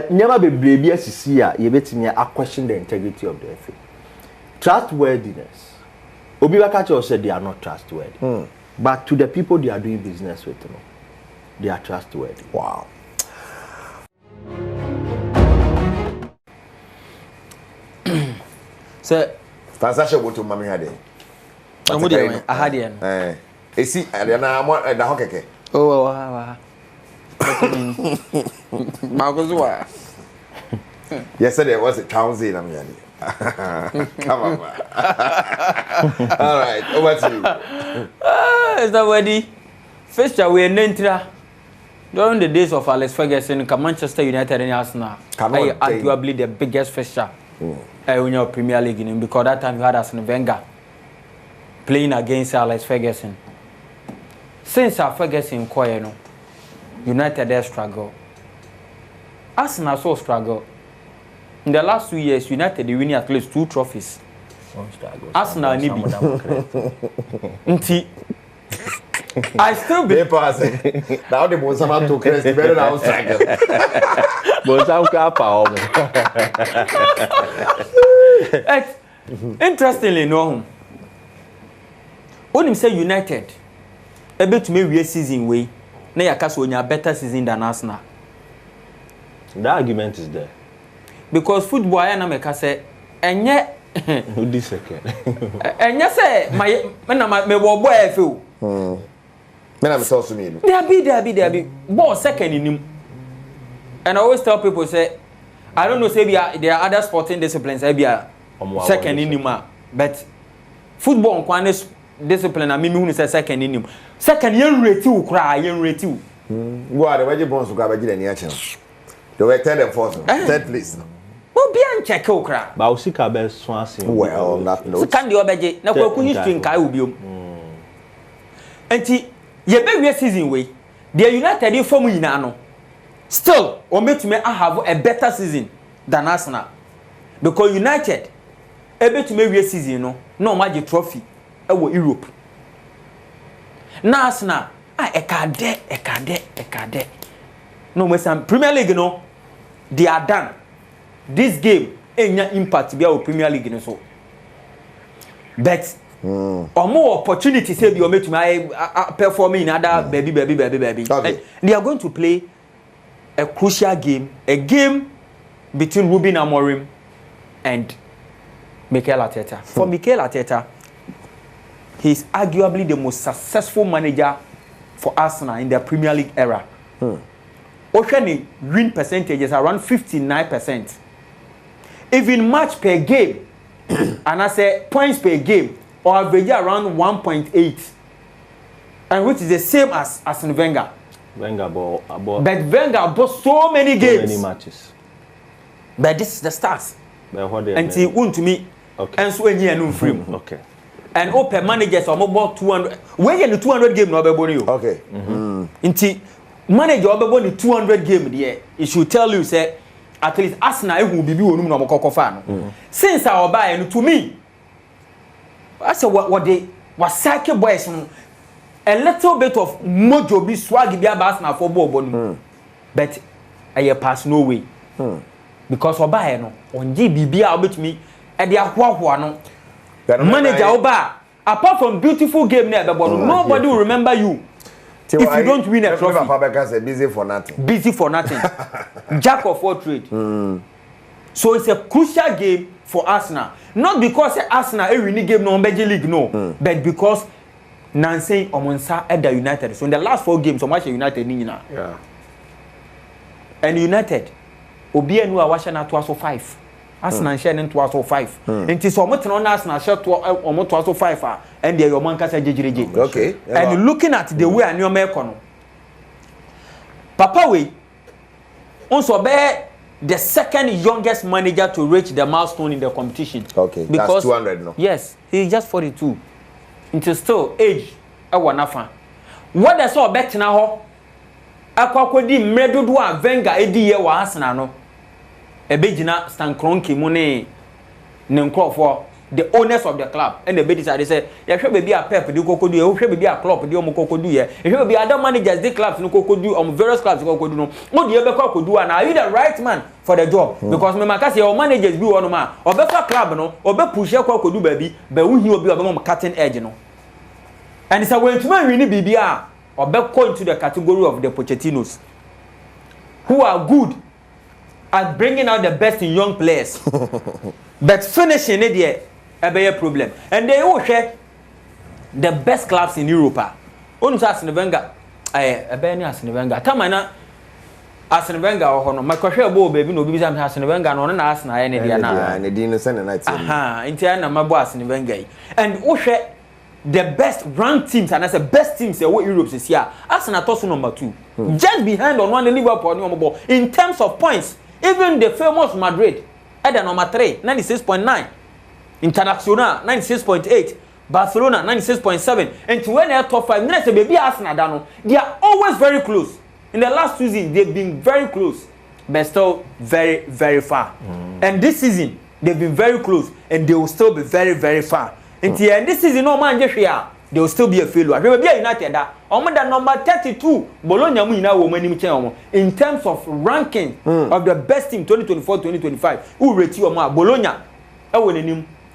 never be brave as you see, you bet me I question the integrity of the FA. Trustworthiness. Obiwakacho said they are not trustworthy. But to the people they are doing business with, they are trustworthy. Wow. So, transaction go to Mami Hade. I had it. See, Ariana, I'm at the Hokeke. Oh, wow. Marcos, Yesterday was a Townsend. Come on, man. All right, over to you. Is that ready? First, we are Nentra. During the days of Alex Ferguson, Manchester United and Arsenal, arguably the biggest fixture in your Premier League, because that time you had Arsene Wenger playing against Alex Ferguson. Since Ferguson, United has struggled. Arsenal so struggle. In the last 2 years, United they winning at least 2 trophies. Arsenal need be. I still be. Now the most about to crest better now struggle. Interestingly, no. When you say United, able to make a season way, now you can a better season than Arsenal. The argument is there. Because football, I am say, and yet, who this second? And yes, my boy, feel. I'm so to me. There be. Ball second in him. And I always tell people, say, I don't know, say there are other sporting disciplines, be a second in him, but football, one is discipline, I mean, who is a second in him. Second, you rate you, cry, you rate you. What the way bones to go back in the action. They were 3rd and 4th, 3rd place. Well, be uncheck, okra. Bausika bell swansing. Well, not no. So can the obey, now go history in Kaiubium. And ye be season way. The United in form in still, or make me have a better season than Arsenal. Because United, able to make a season, no magic trophy, Europe. Now Arsenal, a cade. No, when some Premier League, no, they are done. This game ain't impact be our Premier League, so. But or more opportunities say you make my performing in other baby. Okay. They are going to play a crucial game, a game between Ruben Amorim and Mikel Arteta. For Mikel Arteta, he's arguably the most successful manager for Arsenal in the Premier League era. Ocean win percentages around 59%. Even match per game, and I say points per game, or average around 1.8, and which is the same as Wenger. But Wenger bought so many games, so many matches. But this is the stars. And he won to me, okay. And so when you free. Okay. And open managers are about 200. When you 200 game, no be you. Okay. Inti manager obe 200 game there. It should tell you say at least Arsenal will be onum no mokoko fa no. Since our buy to me, I say what they was psyche boys a little bit of mojo be swag be Arsenal for ball but I pass no way. Because oba no on GBB obetumi e de ahoahoa no. Manager oba apart from beautiful game na nobody will remember you. If you don't win a trophy, Papa say busy for nothing. Busy for nothing. Jack of all trade. So it's a crucial game for Arsenal. Not because Arsenal a winning game no Belgian league no, but because Nancy Omonsa at the United. So in the last 4 games, so much United nina. Yeah. And United, Obianu are watching at 5. Arsenal share in 5. And it's almost on Arsenal share almost 5 and they your man can say JJJ. Okay. And looking at the way I knew American. Papa we also bear the second youngest manager to reach the milestone in the competition. Okay. Because that's 200 no. Yes, he's just 42. Until still age wanafa. What does all bet now? Akwakodi mredodo a Venga edi ye wa Arsenal no. Ebegina Stan Kroenke mu ne nkrofo the owners of the club and the decide say ya hwe bebi a Pep di kokodu ye hwe bebi a Klopp di omokokodu ye hwe bebi other managers the clubs no kokodu various clubs kokodu no mo di ebe kokodu and are you the right man for the job because me makase your managers bi wono ma obefa club no obe push kokodu baby ba wu hi obi obe mo cutting edge no and so when tuma win bibia obe go into the category of the Pochettinos who are good at bringing out the best in young players but finishing it there a problem and they will share the best clubs in Europe. Only Arsene Wenger, Arsene Wenger. Tamana Arsene Wenger or my question about baby no be Arsene Wenger no na Arsenal any dia na. And the send night. Aha, Intiana my boy Arsene Wenger. And we share the best ranked teams and as the best teams in Europe this year. Arsenal toss number 2. Just behind on one Liverpool in terms of points. Even the famous Madrid at the number 3, 96.9. International 96.8, Barcelona 96.7, and to when they are top 5, let's say baby Arsenal, they are always very close. In the last 2 seasons, they've been very close, but still very, very far. And this season, they've been very close, and they will still be very, very far. And this season, no man just here, they will still be a failure. They will be a United. The number 32, Bologna in terms of ranking of the best team 2024-2025. Who rate you Bologna?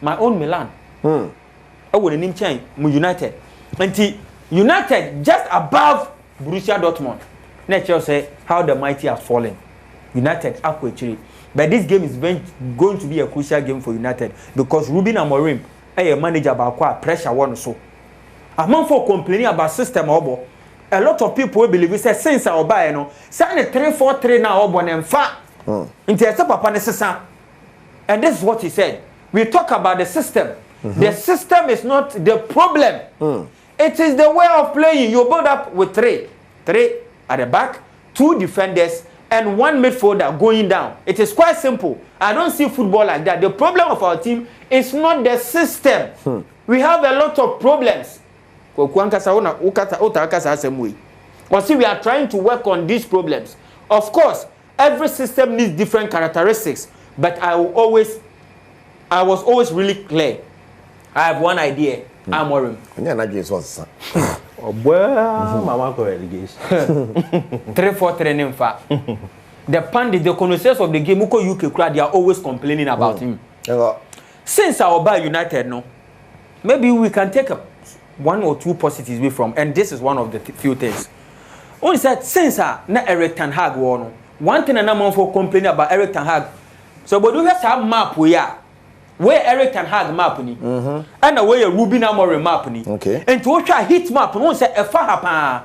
My own Milan. I will name change United. And United just above Borussia Dortmund. Nature say how the mighty has fallen. United up with 3. But this game is going to be a crucial game for United because Ruben Amorim, a manager about pressure one so. Among for complaining about system obo. A lot of people will believe say since our buy no, say 3-4-3 now obo and fa. Into papa necessary. And this is what he said. We talk about the system. The system is not the problem. It is the way of playing. You build up with 3 at the back, 2 defenders, and 1 midfielder going down. It is quite simple. I don't see football like that. The problem of our team is not the system. We have a lot of problems. See, we are trying to work on these problems. Of course, every system needs different characteristics, but I was always really clear. I have one idea. I'm worried. Oh, well, Mama 3-4 training fa. The pundits, the connoisseurs of the game, UK crowd, they are always complaining about him. Since our buy United, no, maybe we can take 1 or 2 positives away from, and this is one of the few things. Only said since na Eric Ten Hag won. One thing and I'm for complaining about Eric Ten Hag. So, but we have some map where Eric Ten Hag map ni, and where Ruben Amorim map ni. Okay. And to watch a hit map, no say a far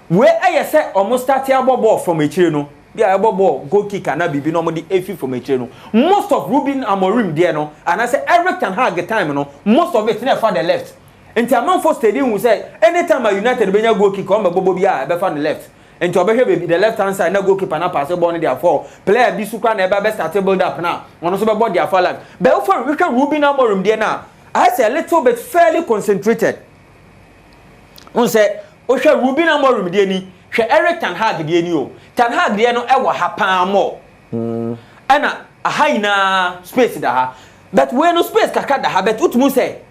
where I say almost start a ball from a chino. Yeah, ball goal kick and be normally a from a chino. Most of Ruben Amorim there no, and I say Eric Ten Hag the time no, most of it never the left. And the amount for stadium we say anytime a United be goal kick on Bobo Bia, be the left. And to be the left hand side, no goalkeeper na pass ball in there for player be super never best start build up now. One also about their fall like. But for we can Ruben Amorim there now. I say a little bit fairly concentrated. On say, o share Ruben Amorim there ni, share Eric Ten Hag there ni o. Ten Hag there no e wa hapan mo. Ana a high na space da ha. But when no space kaka da ha, but utumu say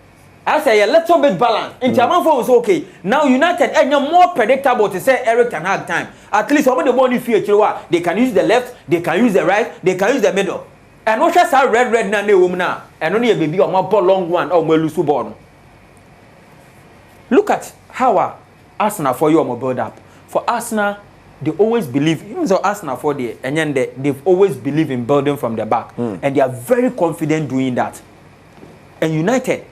I say a little bit balanced. In German was okay. Now United and you're more predictable to say Eric Ten Hag time. At least some of the body fear they can use the left, they can use the right, they can use the middle. And what just how red na woman now. And only a baby or more long one or more loose ball. Look at how Arsenal for you on build up. For Arsenal, they always believe, even though Arsenal for the and then they've always believed in building from the back, and they are very confident doing that. And United,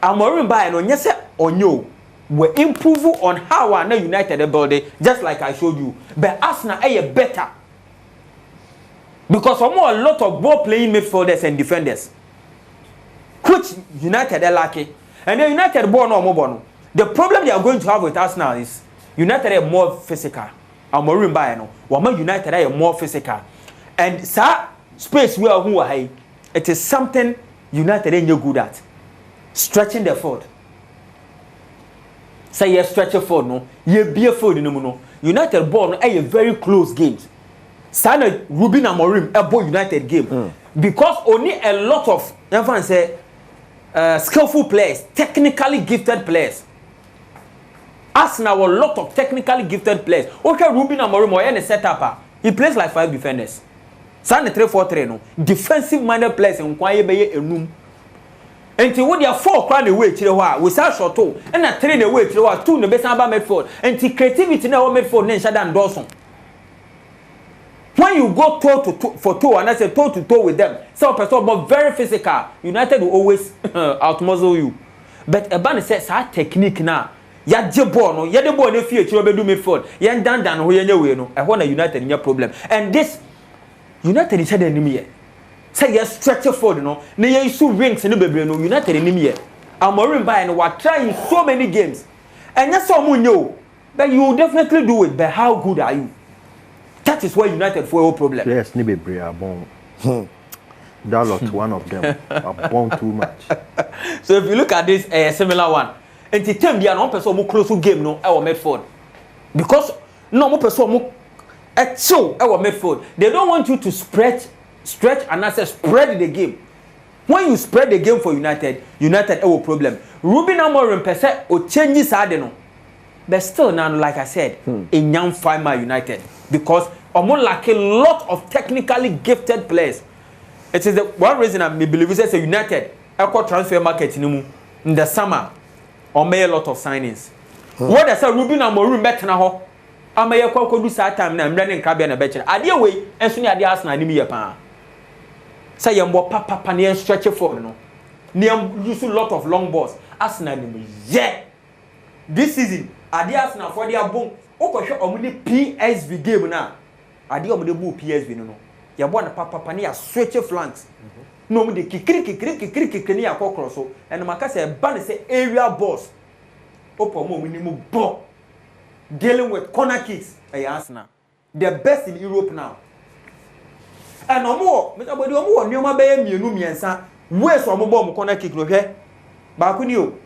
Amorim by and yes or no, we improve on how our United building, just like I showed you. But Arsenal are better because of a lot of ball playing midfielders and defenders, which United are lucky. And the United ball no more. The problem they are going to have with Arsenal is United are more physical. Amorim by no, Wama United are more physical. And sir, space where who are it is something United ain't good at. Stretching the field. Say you stretch a field no, you be a field no. United ball no a very close games. Sana Ruben Amorim a ball United game because only a lot of everyone say skillful players, technically gifted players. Arsenal a lot of technically gifted players. Okay, Ruben Amorim or any setup, he plays like 5 defenders. Sana 3-4-3 no, defensive minded players in kwaye beye enum. Enti wo dia 4 kwa na way kire ho a we sa short to na 3 na way kire ho a 2 na be san ba midfield. Enti creativity na wo midfield na nshada ndoson. When you go toe to toe for toe and I say toe to toe with them, some person but very physical, United will always outmuscle you. But Eban says our technique na ya je ball no, ya de ball na fie kire be do midfield. Ya dan ho ya nyawe no. E ho na United nya problem. And this United is had enemy here. Say yes stretch forward no na ye isu rings no bebre no United enemy here. Amorim by and we are trying so many games and that's all you but you will definitely do it, but how good are you? That is why United for a problem. Yes, ni bebre are born. That lot one of them are born too much. So if you look at this similar one, and the time they are not person who close to game no our midfield because no more person who show our midfield. They don't want you to stretch and I say spread the game. When you spread the game for United have a problem. Ruben Amorim per se or changes no. But still now, like I said, in young Fireman United because almost like a lot of technically gifted players. It is the one reason I believe is United equal transfer market in the summer or made a lot of signings. What I say Ruben Amorim better now. I may have do sad time now. I'm running Cabin a better. Idea way and soon the Arsenal enemy pa. Say you more papa near stretch for no. Near use a lot of long balls. Arsenal enemy. Yeah. This season, idea Arsenal for their boom. Oko show omuni PSV game now. Idea omuni bu PSV no. Ya bwana papa near stretch flanks. No omuni kikiri near cross so. And makase ban say area balls. Opo mo minimum ball. Dealing with corner kicks at Arsenal. The best in Europe now. And no more, Mr. Body, no more, no more, no more, where's our mobile corner kick? No, okay? Bakunio.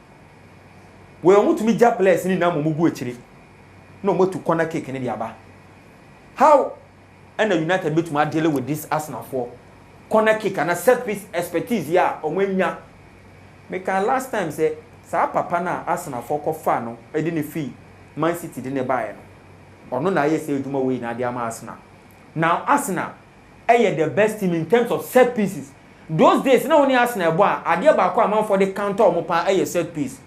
We want to meet Jap players in Namugu. No more to corner kick in the Aba. How? And the United bit to dealing with this Arsenal for corner kick and a set piece expertise, yeah, or when ya. Make our last time say, Sa papa na Arsenal for Kofano, I didn't fee. Man City didn't buy it. Or no, I say to my way na the Arsenal. Now, Arsenal, the best team in terms of set pieces. Those days, not only Arsenal, but I dear back amount for the counter or set piece.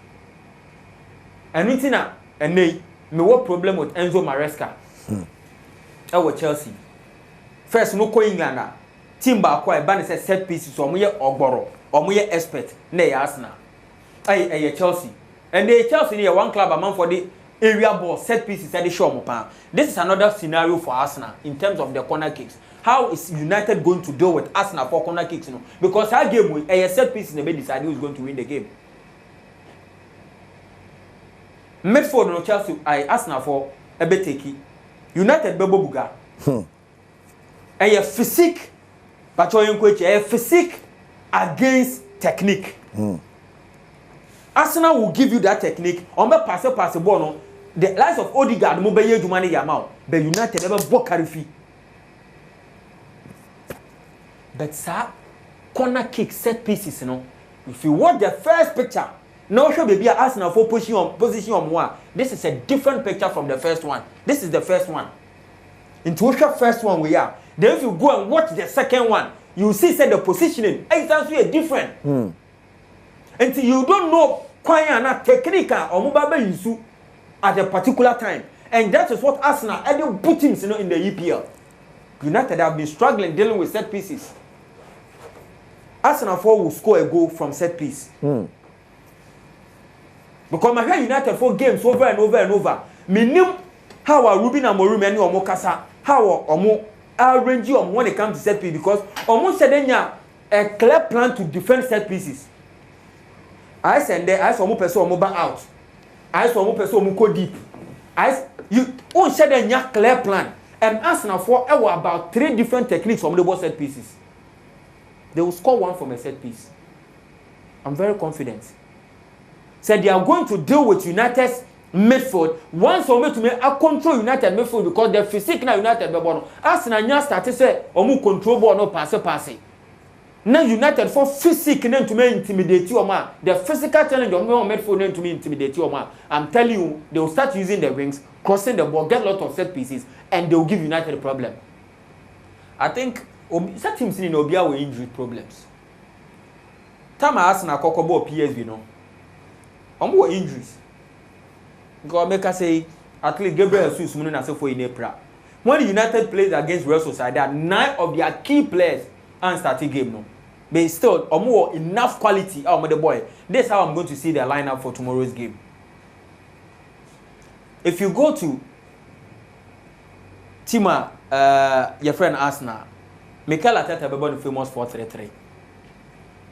And it's na and me what problem with Enzo Maresca? Our Chelsea. First, no co England. Team back quite ban set pieces or more or more expert. Nay, Arsenal. Chelsea. And the Chelsea near one club amount for the area ball set pieces at the show. This is another scenario for Arsenal in terms of the corner kicks. How is United going to deal with Arsenal for corner kicks? You know? Because our game with a set piece in the decided who is going to win the game. Midfield no Chelsea, Arsenal for a bit takey. United Bebo Buga. A physique, but a physique against technique. Arsenal will give you that technique. On the pass the ball. The likes of Odegaard, Mobile Jumani Yamal, but United never book carry fee. But sir, corner kick set pieces, you know. If you watch the first picture, no show baby Arsenal for position on one. This is a different picture from the first one. This is the first one. Into the first one we are. Then if you go and watch the second one, you see say the positioning exactly different. Until you don't know quite enough technique or mobile use. at a particular time. And that is what Arsenal any put teams in the EPL. United have been struggling dealing with set pieces. Arsenal 4 will score a goal from set piece. Because my United 4 games over and over and over. Minim how are Ruben Amorim and Omokasa how Omo arrange when it comes to set piece because Omo said a clear plan to defend set pieces. I send there I saw Omo person Omo back out. I saw Omo person Omo go deep. You on said a clear plan. And Arsenal 4 about 3 different techniques from the ball set pieces. They will score 1 from a set piece. I'm very confident. Said they are going to deal with United's midfield. Once or to make a control United midfield because the physique na United be born. Arsenal nya start say omu control ball no pass. Now United for physique na to me intimidate you ma. The physical challenge of midfield na to me intimidate you ma. I'm telling you, they will start using the wings, crossing the ball, get a lot of set pieces, and they will give United a problem. I think some teams in Obia with injury problems. Time Arsenal Kokobo PSV no. More injuries. God make us say at least Gabriel Jesus Munu na say for in April. When the United plays against Real Sociedad, 9 of their key players and starting game no. But still more enough quality. Oh my boy. This is how I'm going to see their lineup for tomorrow's game. If you go to Tima, your friend Arsenal, Mikel Arteta be the famous 4-3-3.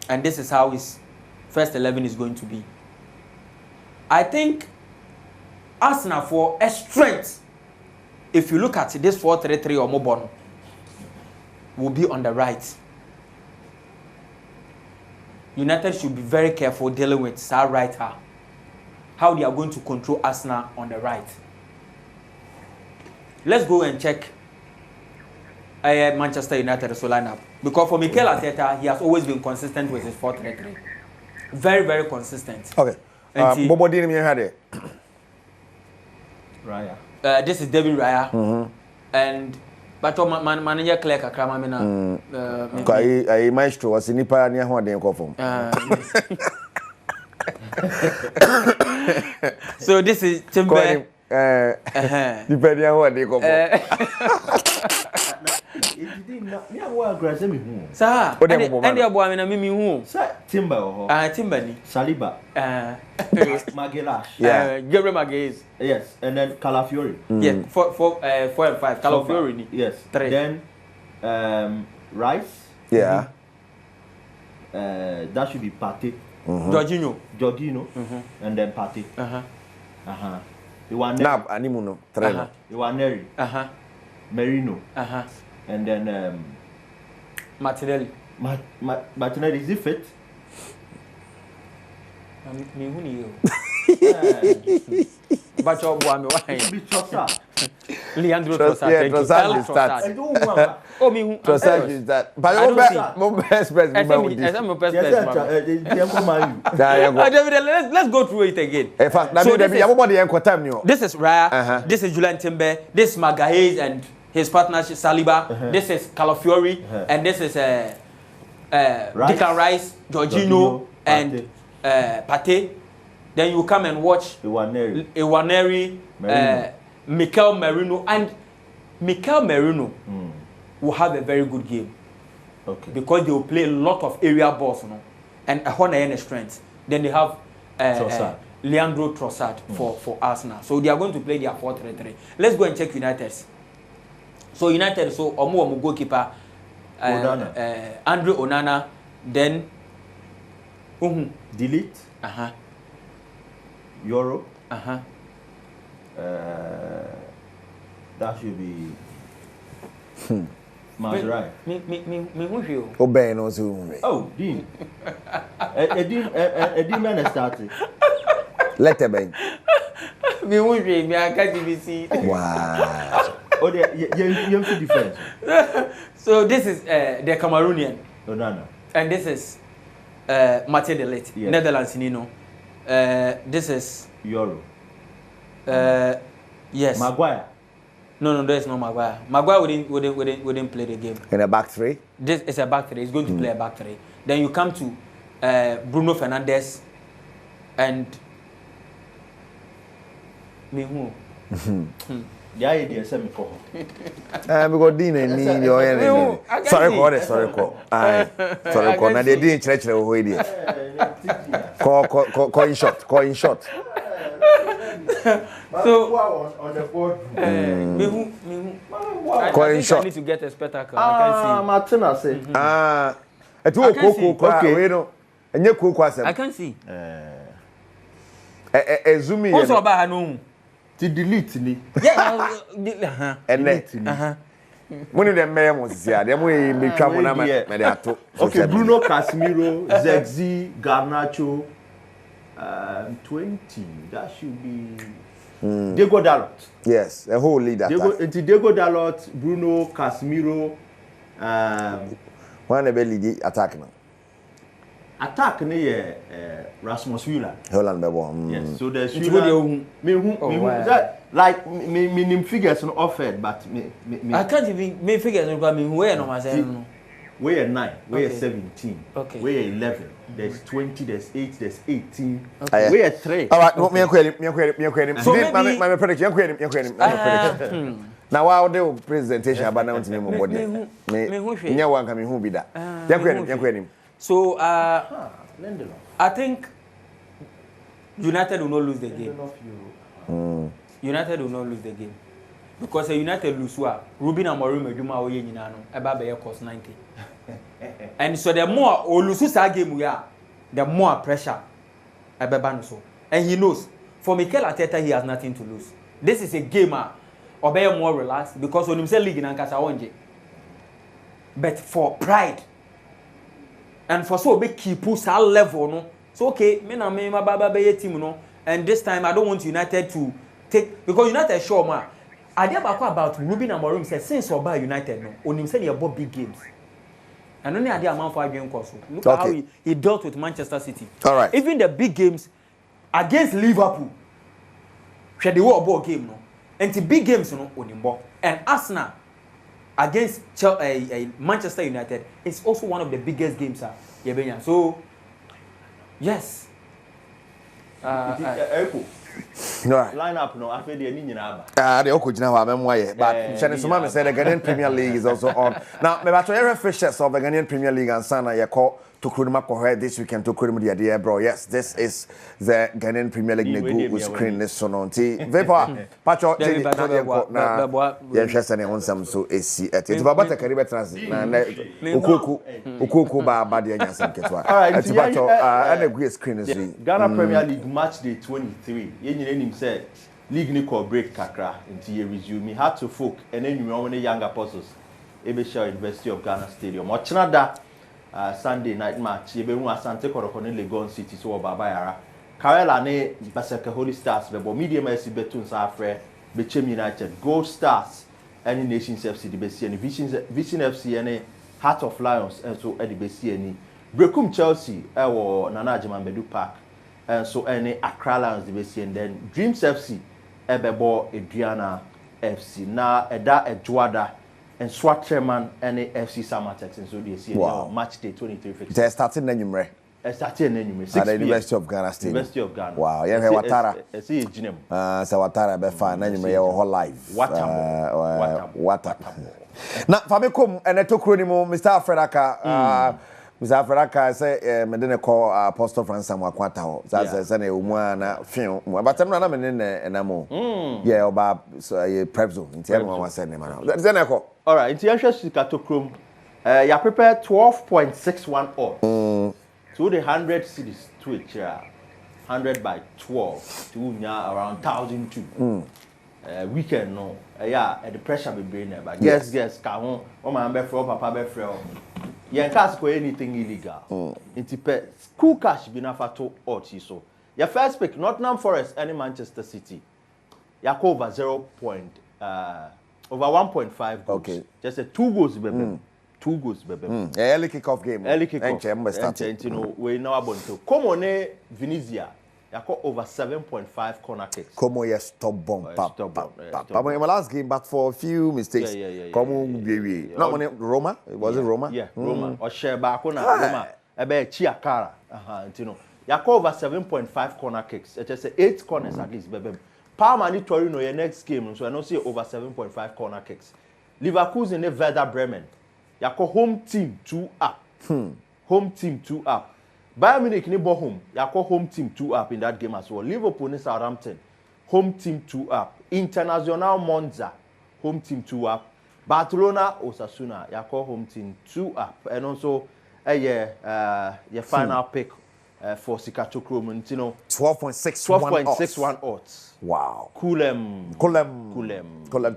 And this is how his first 11 is going to be. I think Arsenal for a strength, if you look at this 4-3-3 or Mobon, will be on the right. United should be very careful dealing with Sir Writer. How they are going to control Arsenal on the right. Let's go and check Manchester United's lineup. Because for Mikel Arteta, he has always been consistent with his 4-3-3. Very, very consistent. Okay. Bobo didn't even have it. Raya. This is David Raya. And but manager Claire Kakrama mina. I maestro was in Nipa near one day in Kofum. So this is Timber. Depending on what they go Sir, and your boy, I mean, who? Timber. Timber. Saliba. Magelash. Yeah. Gabriel Magalhaes. Yes. And then Calafiori. Yeah. 4 and 5. Calafiori. Yes. 3. Then Rice. Yeah. That should be Partey. Jorginho. And then Partey. Nab Animuno. Iwaneri. Merino. And then Martinelli. Martinelli, is he fit? Me who you? But your boy, why? Leandro Trossard. Trossard is that. I don't want. Oh, me who? Trossard is that. But I let's go through it again. In fact, this is Raya. This is Julian Timber. This is Magalhaes and his partnership Saliba. This is Calafiori. And this is Declan Rice, Jorginho, and Partey. Then you come and watch Iwaneri, Mikel Merino, and Mikel Merino will have a very good game. Okay. Because they will play a lot of area balls, you know, and a honor and a strength. Then they have Leandro Trossard for Arsenal. So they are going to play their 4-3-3. Let's go and check United's. So United, so Omu goalkeeper, Andre Onana, then Delete. Euro. That should be Mazurai. Me who you? Obey no so. Oh, Dean. Dean man started. Let them be. Me who you? Me I can't see. Wow. Oh, you have difference. So this is the Cameroonian. Onana. And this is Mathieu de Ligt, yes. Netherlands, you know. This is Euro. Yes. Maguire. No, there is no Maguire. Maguire wouldn't play the game. In a back three? This is a back three. He's going to play a back three. Then you come to Bruno Fernandes and Me who? The idea is me call. Because Dean and me, your enemy. Sorry, call. Sorry, call. Now they didn't church the whole idea. Call in short. So on the board. Me who? Call in short. I need to get a spectacle. I can see. Martina say. It will cocoa. Okay, you know. And you cook was. I can see. Zoom in. Also about no. To delete ni. Yeah. And one of them memos here. Them we be travel na me ato. Okay, Bruno Casemiro, Zexi, Garnacho, 20. That should be Diego Dalot. Yes, a whole leader. Diego Dalot, Bruno Casemiro. One be lead attack now. Attack ni Rasmus Hojlund. Hojlund be born. Yes, so there's me that like me name figures no offered, but me I can't even me figures no me where no myself no. We're 9, we're 17, okay. We're 11, there's 20, there's 8, there's 18, okay. We're 3. All right, me query. So my prediction, you query. Now I'll do presentation about now to me body. Me nya wan come who be that. You query. So I think United will not lose the game. United will not lose the game. Because United lose Ruben Amorim eduma oye nyina no eba be cost 90. And so the more o lose that game we are, the more pressure ebeba no so. And he knows for Mikel Arteta he has nothing to lose. This is a game obey more relaxed because when him say league in Ankasa wonje. But for pride and for so big keep that level no. So okay, me na me baba be team no, and this time I don't want United to take because United sure ma idea about Ruben Amorim said since Oba United no onim say they bought big games. And only idea man for game course. Look at how he dealt with Manchester City. All right. Even the big games against Liverpool. She the war ball game no. And the big games no onimbo. And Arsenal against Manchester United is also one of the biggest games so yes. No. Line up no after the ni nyina ba. They okujina ho amemwa but Chenisoma me say the Ghanaian Premier League is also on. Now me bato every fixtures of the Ghanaian Premier League and sana ye call to Kuruma Kohe this weekend to Kuruma dia bro. Yes, this is the Ghanaian Premier League nego with screen this so on. Vapor patcho na ye hwese ne honsam so esi eti baba ta karibe transit na okuku ba dia nyasam ketwa. Eti patcho and a great screen is Ghana Premier League match day 23. Ye nyina nim say league ni call break kakra until you resume. Had to folk and then you want young apostles. Ebesha University of Ghana Stadium. Ochnada Sunday night match. You be who Asante Koroko ne Legon City so Baba Yara. Karela ne Basaka Holy Stars be medium SC betun sa afre Bechem United. Gold Stars any Nations FC the best any Vision FC any Heart of Lions and so the best any Brekum Chelsea Nana Ajimambedu Park and so any Accra Lions the best and then Dreams FC Ebebo Adriana FC na Eda Edwada and SWAT chairman and FC Samatex and so they see match day 23 fixture. They started Nenumre. Started Nenumre. At the University of Ghana Stadium. University of Ghana. Wow, yeah, Watara. I see Jinem. So Watara be fine. Nenumre your whole life. What? Now, Fabikum and I took Mr. Fredaka. Mr. Afraka say me dey call Apostle Francis Amwakwata. That's say na umwana film. But I'm not in enamo. Yeah, oba so prep zone. Nti e no wan say ne ma na. Say na call. All right, nti ahwe Sikatokrom. You prepare 12.61 odds. So the 100 cities to it 100 by 12 to around 1,002. Weekend no. Yeah, the pressure be brain there. But yes, ka ho. O ma be fro papa be fro. Yen cash for anything illegal. Inti cool cash be na fato odds so. Your first pick Nottingham Forest and Manchester City. Ya over over 1.5 goals. Okay. Just a 2 goals bebe. 2 goals bebe. Early kick-off game. Early kick-off. And you know we know about to. Como ne Venezia. Ya over 7.5 corner kicks. Como yes stubborn. Papa in my last game but for a few mistakes. Como not when Roma. Was it Roma? Yeah, Roma. Or share back on Roma. Ebe Chiakara. You know. Ya over 7.5 corner kicks. It's just 8 corners at least bebe. Parma and Torino your next game, so I don't see over 7.5 corner kicks. Leverkusen and Werder Bremen. You call home team 2 up. Home team 2 up. Bayern Munich ni home. You call home team 2 up in that game as well. Liverpool and Southampton. Home team 2 up. International Monza. Home team 2 up. Barcelona Osasuna. You call home team 2 up. And also your final pick for Sikacho Kromen, 12.61 odds. Wow. Kulem.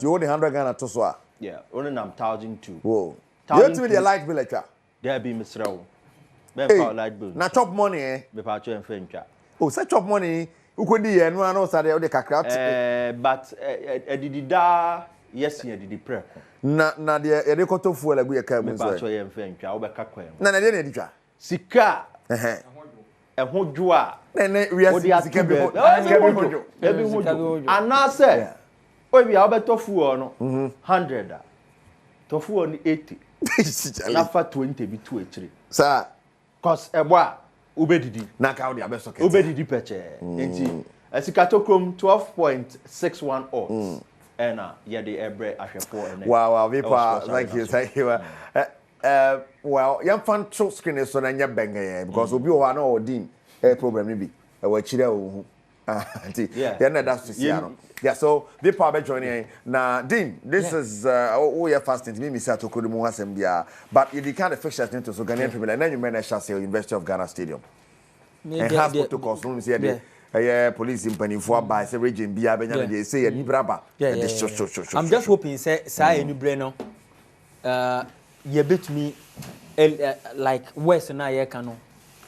You only 100 Ghana to swap. Yeah, only I'm 1,002. Whoa. You have to be the light bill like that. There be Mr. Hey, light bill. na chop money, eh? Be pacho en fencha. Oh, say chop money. Who could be and one also the kakra. But edida yes ye did prep. Na the edekoto fuel like we can. Me pacho en fencha, obeka kwem. Na dey editwa. Sika. Ehodwa. Na we are sika be hojo. Ebi hojo. Anase. Obi a obeto fuel no 100. To fuel ni 80. Na fa 20 bi to echire. Sir, cause eboa obedidi. Na ka odi abeso Obedidi peche. Enti Sikato Chrome 12.61 odds. And yeah, the ebre ahwefo ene. Wow, people, thank you. Well, young fan show screen so na nya benga because obi o na odin problem ni bi. E wa chire o. Yeah, that's to see. Yeah, so they probably joining now. Dean, this is all your fasting. Me, Mr. Tokudumu Hasembia, but you can't fixtures into so Ghanaian people, and then you manage to say University of Ghana Stadium. And has protocols. No, say police in Penifua by say region Bia Benyan. They say a Nibraba. I'm just hoping say any Breno. You bet me like West and I cano.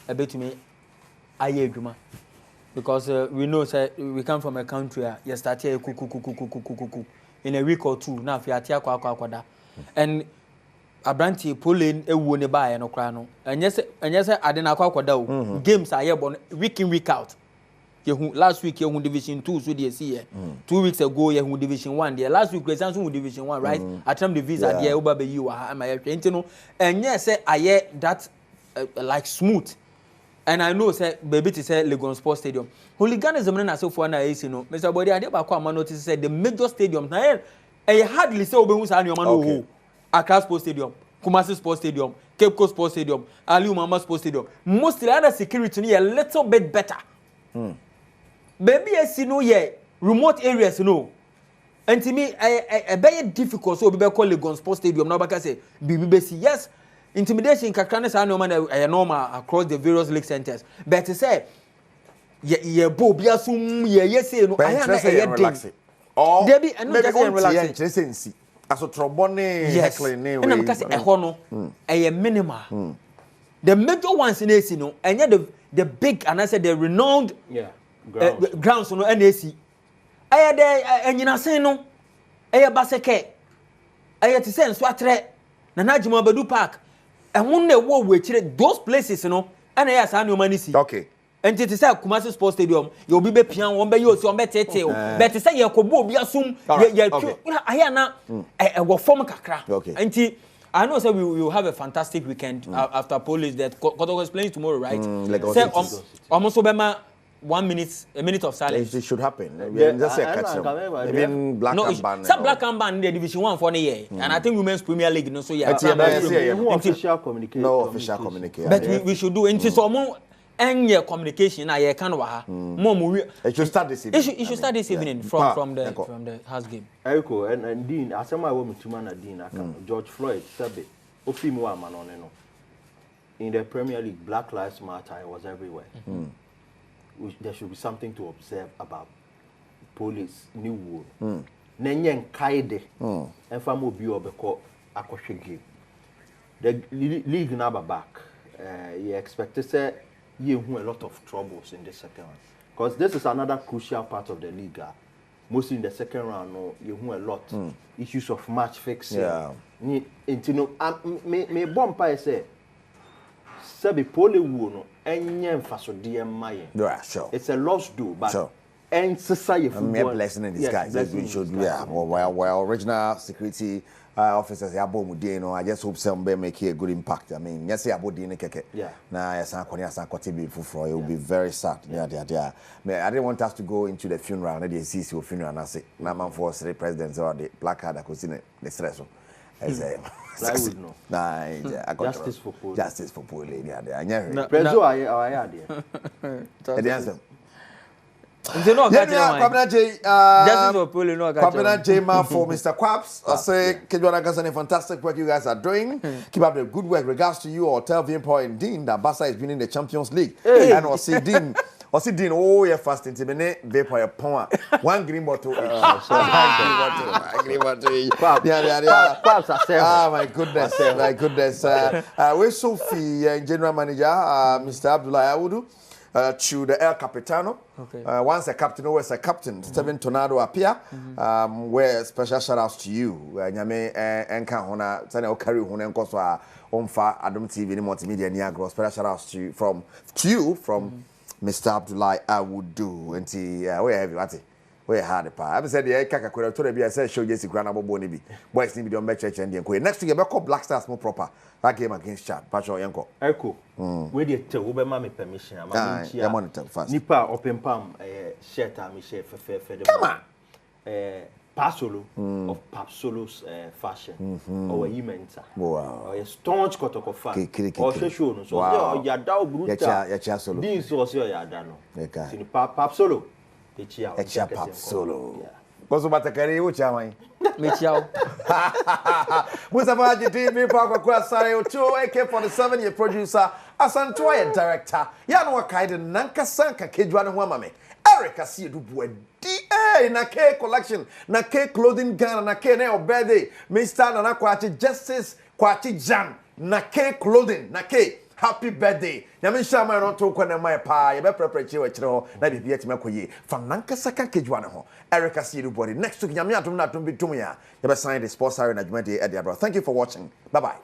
A bit me. I Juma. Because we know we come from a country you start here kuku in a week or two now if you are tia kwada and abranti pulling ewu ne ba no kra no and yes ade na kwada o games are here born week in week out last week you division 2 so dey see here 2 weeks ago you division 1 there last week present so division 1 right atam the visa there oba be you am I no and yes aye that like smooth. And I know say baby to say Legon Sports Stadium. Hooliganism na so for na AC no. Mr. Body ade ba kwa man notice say the major stadiums na hardly say obehu sa anyoma no ho. Accra Sports Stadium, Kumasi Sports Stadium, Cape Coast Sports Stadium, Aliu Mama Sports Stadium. Mostly other security ni a little bit better. Baby AC no ye remote areas no. And to me very difficult so obi be call Legon Sports Stadium na ba say bibi see yes. Intimidation kakra say no man normal across the various league centers but to say ye bo bia sum ye say no I am relax oh there be no just relax sense aso trobone heckling ne we na because ho no minimal the major ones in AC no and the big and I said the renowned grounds no NAC there anyina sen no baseke to say nso atre na najima badu park and when they walk with those places, you know, and I ask any money see. Okay. And it is a Kumasi Sports Stadium. You'll be piano, one by you, so I'm better. But to say you could be assumed, I hear now a former kakra. Okay. And I know, sir, we will have a fantastic weekend after police that Koto is playing tomorrow, right? Say almost Obama. 1 minute, a minute of silence. It should happen. Just say catch them. Even black and ban. Some black and ban in the Division 1 for the year, and I think Women's Premier League. No, so yeah. No official communication. No official communication. But we should do. Into so more any communication. I can wa. More. It should start this evening. It should start this evening from the house game. Eriko and Dean. As I want to man Dean. George Floyd sabe. Ofi mo man on no. In the Premier League, Black Lives Matter was everywhere. There should be something to observe about police new rule. Nenyen kaide and famo bi obeko akoshe game. The league now back. You expect to say you a lot of troubles in the second round. Because this is another crucial part of the league. Mostly in the second round, no, you a lot issues of match fixing. Yeah. Me bompa say Sabi pole no enye mfaso de maye. Yeah, sure. It's a loss do, but sure. And society football. Mere blessing in disguise. Yes, we should, well, original security officers ya bo mu din no I just hope some be make a good impact. I mean yes ya bo din keke na yes akwani asa kwete be fufuro it will be very sad I didn't want us to go into the funeral na the CC funeral na say na man for the president or the placard akosine the stress as would know. Justice for Paul. Justice for Paul. Prezo I the answer. Nti no ka tell Kwabena J Justice for Paul no ka tell. Kwabena J man for Mr. Quaps. I say Kejwana Gasani fantastic work you guys are doing. Keep up the good work. Regards to you or tell Viewpoint Dean that Barca is winning the Champions League. And or see Dean oh yeah fast into me vapor power one green bottle green bottle yeah my goodness we Sophie general manager Mr. Abdullah Awudu to the El Capitano once a captain always a captain Steven Tornado appear where special shout outs to you nyame enka hona tane o carry hona enko so a onfa Adom TV ni multimedia ni agro special shout outs to you from Mr. Abdullah Awudu enti we heavy what we hard pa I said the kaka kwera to be I said show Jesse Grana bobo ni bi boys ni bi don be church and den next week be call Black Stars more proper that game against Chad pacho yenko echo we dey tell we be ma me permission am ma chia monitor fast nipa open palm shirt am share fe de Pasolo of Papsolo's fashion or immensa. Wow. Or a staunch cotocofa. Or show no. So ya dao bruta. Ya solo. This was your yadano. Sini Papsolo. Echa Papsolo. Koso batakari ucha mai. Mechiao. Mustafa TV pa kwa sare ocho AK47 ye producer Asantoa ye director. Ya no kaide nanka sanka kejwa ne ho amame. Eric asi dubu DA na K collection na K clothing Ghana na K na your birthday Mr. Nana Kwachi Justice Kwachi Jan na K clothing na K happy birthday nyame shama no to kwa na mai pa ye be prepare we kire ho na bibia time koyi from nanka saka kejwa ne ho Eric asi dubu next week nyame atom na atom bitum ya ye be sign the sports area na dwumade e dia bro. Thank you for watching. Bye bye.